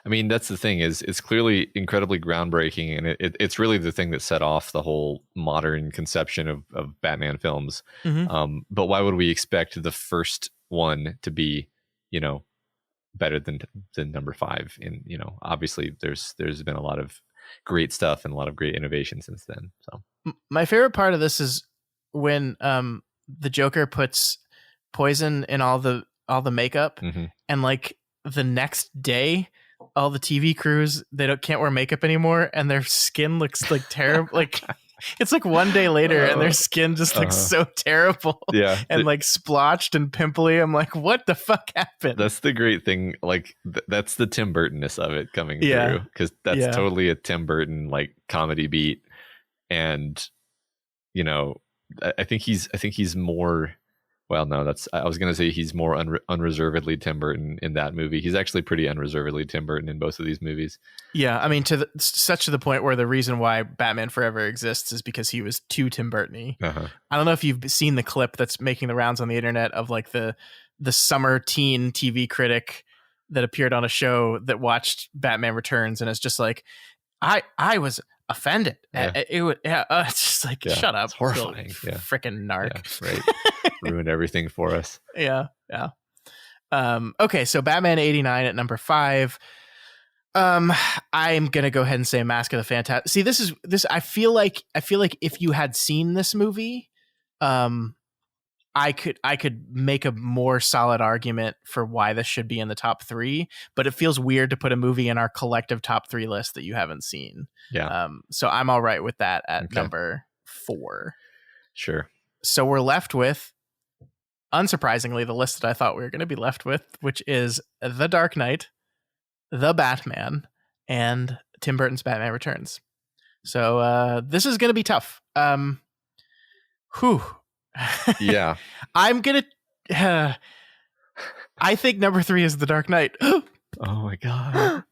I mean, that's the thing is it's clearly incredibly groundbreaking, and it's really the thing that set off the whole modern conception of Batman films. Mm-hmm. But why would we expect the first one to be, better than number 5? And obviously there's been a lot of great stuff and a lot of great innovation since then. So my favorite part of this is when the Joker puts poison in all the makeup, and like the next day all the TV crews, they can't wear makeup anymore, and their skin looks like terrible. Like it's like one day later and their skin just looks so terrible. Yeah. And like splotched and pimply. I'm like, what the fuck happened? That's the great thing. Like that's the Tim Burton-ness of it coming through, because that's totally a Tim Burton like comedy beat. And you know, I think he's more, well, no, I was going to say he's more unreservedly Tim Burton in that movie. He's actually pretty unreservedly Tim Burton in both of these movies. Yeah. I mean, such to the point where the reason why Batman Forever exists is because he was too Tim Burton-y. I don't know if you've seen the clip that's making the rounds on the internet of like the summer teen TV critic that appeared on a show that watched Batman Returns, and it's just like, I was offended. It's just like, shut up. It's horrifying. Freaking narc. Yeah, right. Ruined everything for us. Yeah. Okay, so Batman 89 at number 5. I'm gonna go ahead and say Mask of the Phantasm. See, this. I feel like if you had seen this movie, I could make a more solid argument for why this should be in the top 3. But it feels weird to put a movie in our collective top 3 list that you haven't seen. Yeah. So I'm all right with that at number 4. Sure. So we're left with, unsurprisingly, the list that I thought we were going to be left with, which is The Dark Knight, The Batman, and Tim Burton's Batman Returns. So this is going to be tough. Yeah. I'm going to... I think number 3 is The Dark Knight. Oh my God.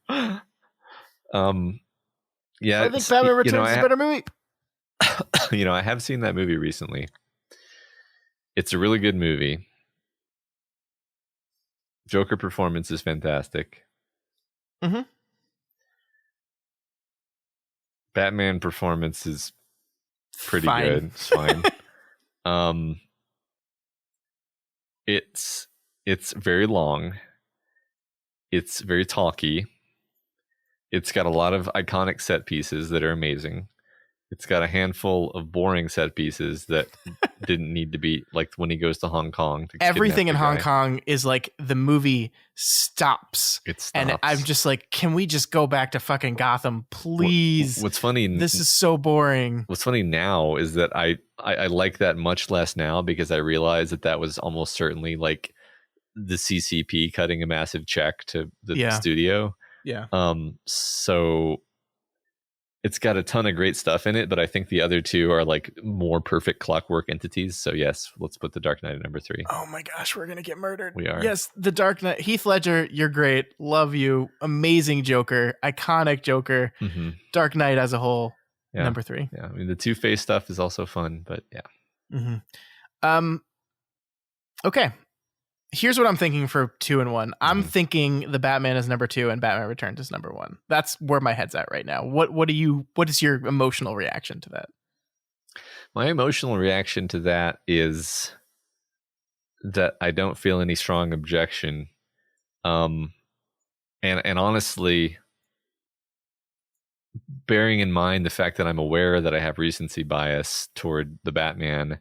Yeah. I think Batman Returns is a better movie. You know, I have seen that movie recently. It's a really good movie. Joker performance is fantastic. Batman performance is pretty good. It's fine. It's very long. It's very talky. It's got a lot of iconic set pieces that are amazing. It's got a handful of boring set pieces that didn't need to be, like when he goes to Hong Kong. Everything in Hong Kong is like the movie stops. It stops. And I'm just like, can we just go back to fucking Gotham, please? What's funny? This is so boring. What's funny now is that I like that much less now, because I realize that was almost certainly like the CCP cutting a massive check to the studio. Yeah. So it's got a ton of great stuff in it, but I think the other two are like more perfect clockwork entities. So yes, let's put The Dark Knight at number 3. Oh my gosh, we're gonna get murdered. We are. Yes, The Dark Knight. Heath Ledger, you're great. Love you. Amazing Joker. Iconic Joker. Dark Knight as a whole, number 3. Yeah, I mean the Two-Face stuff is also fun, but yeah. Okay. Here's what I'm thinking for 2 and 1. I'm thinking The Batman is number 2 and Batman Returns is number 1. That's where my head's at right now. What is your emotional reaction to that? My emotional reaction to that is that I don't feel any strong objection. And honestly, bearing in mind the fact that I'm aware that I have recency bias toward the Batman,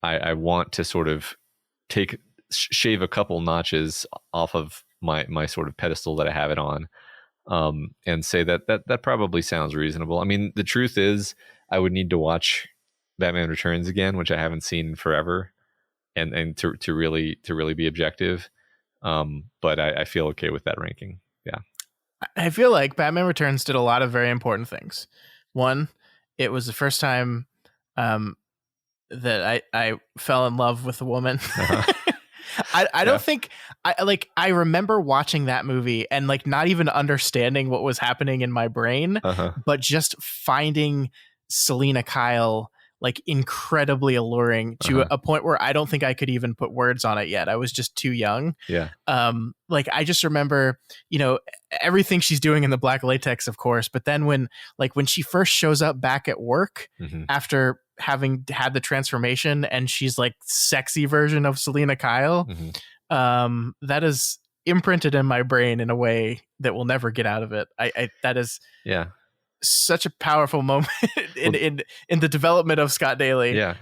I want to sort of shave a couple notches off of my sort of pedestal that I have it on, and say that probably sounds reasonable. I mean, the truth is I would need to watch Batman Returns again, which I haven't seen in forever, and to really be objective. But I feel okay with that ranking. Yeah. I feel like Batman Returns did a lot of very important things. One, it was the first time that I fell in love with a woman. I don't think I remember watching that movie and like not even understanding what was happening in my brain, but just finding Selena Kyle like incredibly alluring to a point where I don't think I could even put words on it yet. I was just too young. Yeah. Like I just remember, you know, everything she's doing in the black latex, of course, but then when she first shows up back at work after having had the transformation and she's like sexy version of Selena Kyle, that is imprinted in my brain in a way that will never get out of it. That is such a powerful moment in the development of Scott Daly. Yeah.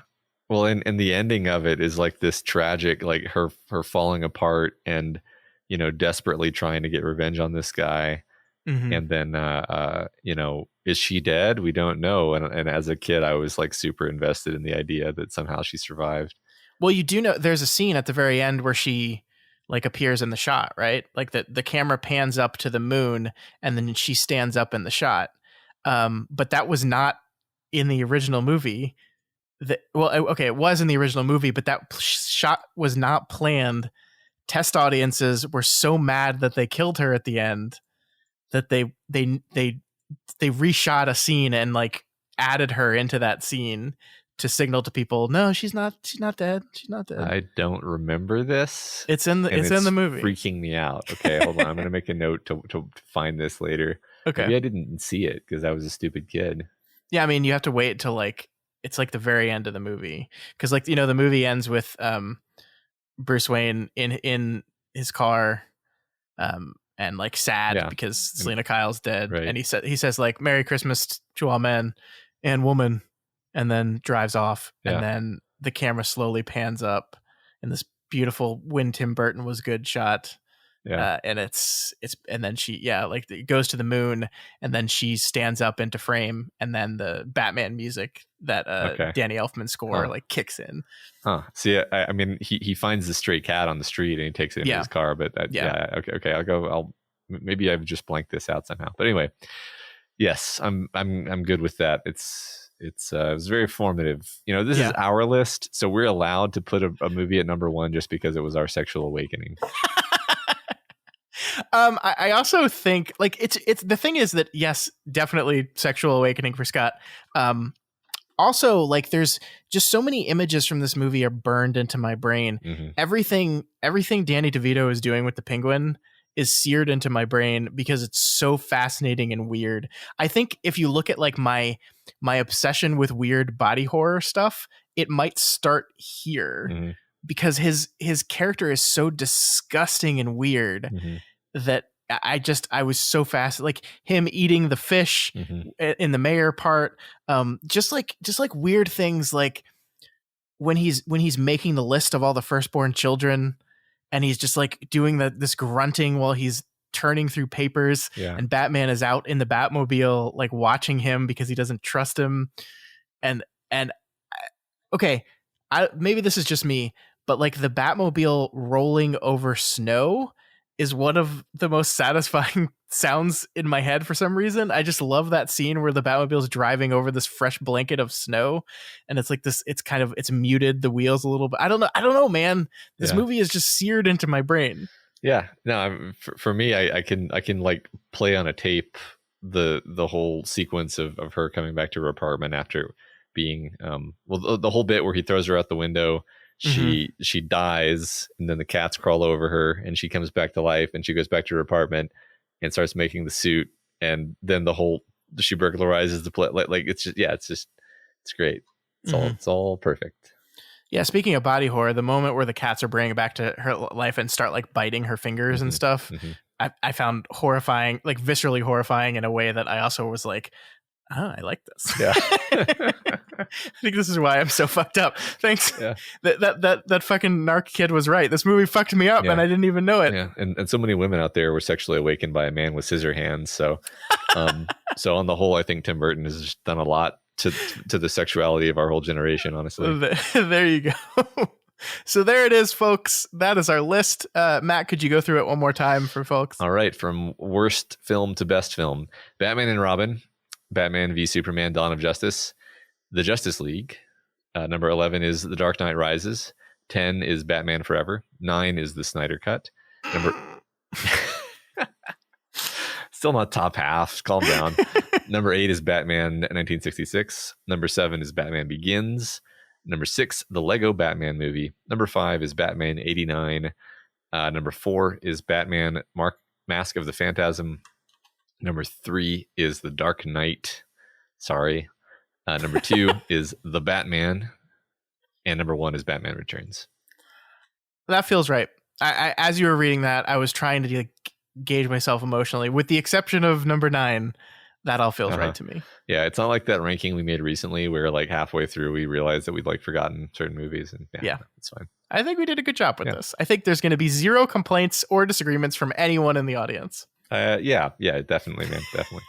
Well, and the ending of it is like this tragic, like her falling apart and, desperately trying to get revenge on this guy. Mm-hmm. And then, is she dead? We don't know. And as a kid, I was like super invested in the idea that somehow she survived. Well, you do know there's a scene at the very end where she like appears in the shot, right? Like the camera pans up to the moon and then she stands up in the shot. But that was not in the original movie. Okay, it was in the original movie, but that shot was not planned. Test audiences were so mad that they killed her at the end that they reshot a scene and like added her into that scene to signal to people, no, she's not dead. She's not dead. I don't remember this. It's in the movie. Freaking me out. Okay, hold on. I'm gonna make a note to find this later. Okay. Maybe I didn't see it because I was a stupid kid. Yeah, I mean, you have to wait till like it's like the very end of the movie because like the movie ends with Bruce Wayne in his car and like sad because Selena Kyle's dead, right. And he says like Merry Christmas to all men and woman, and then drives off, and then the camera slowly pans up in this beautiful when Tim Burton was good shot. And it's and then she like it goes to the moon and then she stands up into frame and then the Batman music that Danny Elfman score like kicks in. See, I mean he finds the stray cat on the street and he takes it in his car, but okay, I'll maybe I've just blanked this out somehow, but anyway, yes, I'm good with that. It was very formative. This is our list, so we're allowed to put a movie at number 1 just because it was our sexual awakening. I also think like it's the thing is that yes, definitely sexual awakening for Scott. Also, like there's just so many images from this movie are burned into my brain. Mm-hmm. Everything Danny DeVito is doing with the penguin is seared into my brain because it's so fascinating and weird. I think if you look at like my obsession with weird body horror stuff, it might start here. Mm-hmm. Because his character is so disgusting and weird mm-hmm. that I was so fast, like him eating the fish mm-hmm. in the mayor part, just like weird things, like when he's making the list of all the firstborn children, and he's just like doing this grunting while he's turning through papers, and Batman is out in the Batmobile like watching him because he doesn't trust him, and okay, maybe this is just me. But like the Batmobile rolling over snow is one of the most satisfying sounds in my head for some reason. I just love that scene where the Batmobile is driving over this fresh blanket of snow, and it's like this. It's muted the wheels a little bit. I don't know, man. This movie is just seared into my brain. Yeah, no. For me, I can like play on a tape the whole sequence of her coming back to her apartment after being the whole bit where he throws her out the window. She dies, and then the cats crawl over her, and she comes back to life, and she goes back to her apartment and starts making the suit, and then she burglarizes the place. Like it's great. It's all perfect. Yeah. Speaking of body horror, the moment where the cats are bringing back to her life and start like biting her fingers and stuff, I found horrifying, like viscerally horrifying in a way that I also was like, oh, I like this. Yeah. I think this is why I'm so fucked up. Thanks. Yeah. That fucking narc kid was right. This movie fucked me up and I didn't even know it. Yeah. And so many women out there were sexually awakened by a man with scissor hands. So so on the whole, I think Tim Burton has just done a lot to the sexuality of our whole generation, honestly. There you go. So there it is, folks. That is our list. Matt, could you go through it one more time for folks? All right. From worst film to best film: Batman and Robin, Batman v Superman: Dawn of Justice, The Justice League. Number 11 is The Dark Knight Rises. 10 is Batman Forever. 9 is The Snyder Cut. Still not top half. Calm down. Number 8 is Batman 1966. Number 7 is Batman Begins. Number 6, The Lego Batman Movie. Number 5 is Batman 89. Number 4 is Batman Mask of the Phantasm. Number 3 is The Dark Knight. Sorry. Number 2 is The Batman. And number 1 is Batman Returns. That feels right. I as you were reading that, I was trying to gauge myself emotionally. With the exception of number 9, that all feels right to me. Yeah, it's not like that ranking we made recently where like halfway through we realized that we'd like forgotten certain movies, and yeah. It's fine. I think we did a good job with this. I think there's going to be zero complaints or disagreements from anyone in the audience. Yeah, definitely, man, definitely.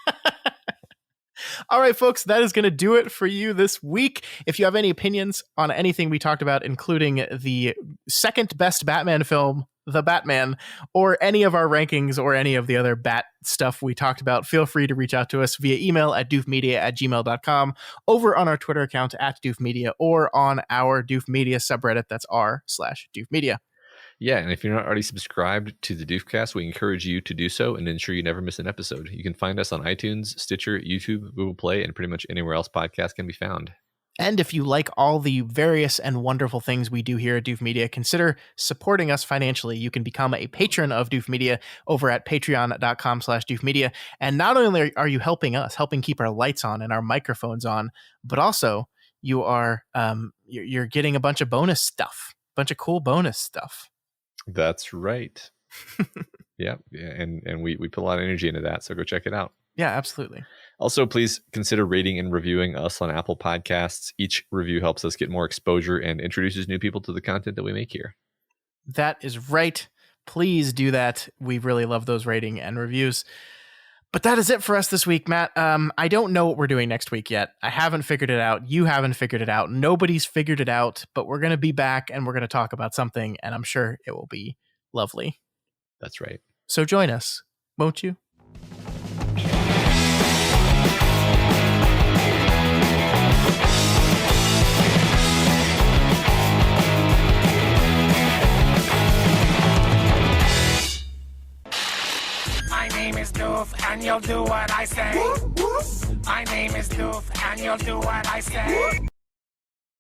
All right, folks, that is going to do it for you this week. If you have any opinions on anything we talked about, including the second best Batman film, The Batman, or any of our rankings or any of the other Bat stuff we talked about, feel free to reach out to us via email at doofmedia@gmail.com, over on our Twitter account @doofmedia, or on our Doof Media subreddit. That's r/doofmedia. Yeah, and if you're not already subscribed to the Doofcast, we encourage you to do so and ensure you never miss an episode. You can find us on iTunes, Stitcher, YouTube, Google Play, and pretty much anywhere else podcasts can be found. And if you like all the various and wonderful things we do here at Doof Media, consider supporting us financially. You can become a patron of Doof Media over at patreon.com/doofmedia. And not only are you helping us, helping keep our lights on and our microphones on, but also you are you're getting a bunch of bonus stuff, a bunch of cool bonus stuff. That's right. Yeah, and we put a lot of energy into that, so go check it out. Yeah, absolutely. Also, please consider rating and reviewing us on Apple Podcasts. Each review helps us get more exposure and introduces new people to the content that we make here. That is right. Please do that. We really love those rating and reviews. But that is it for us this week, Matt. I don't know what we're doing next week yet. I haven't figured it out. You haven't figured it out. Nobody's figured it out, but we're going to be back and we're going to talk about something, and I'm sure it will be lovely. That's right. So join us, won't you? My name is Doof, and you'll do what I say. My name is Doof, and you'll do what I say.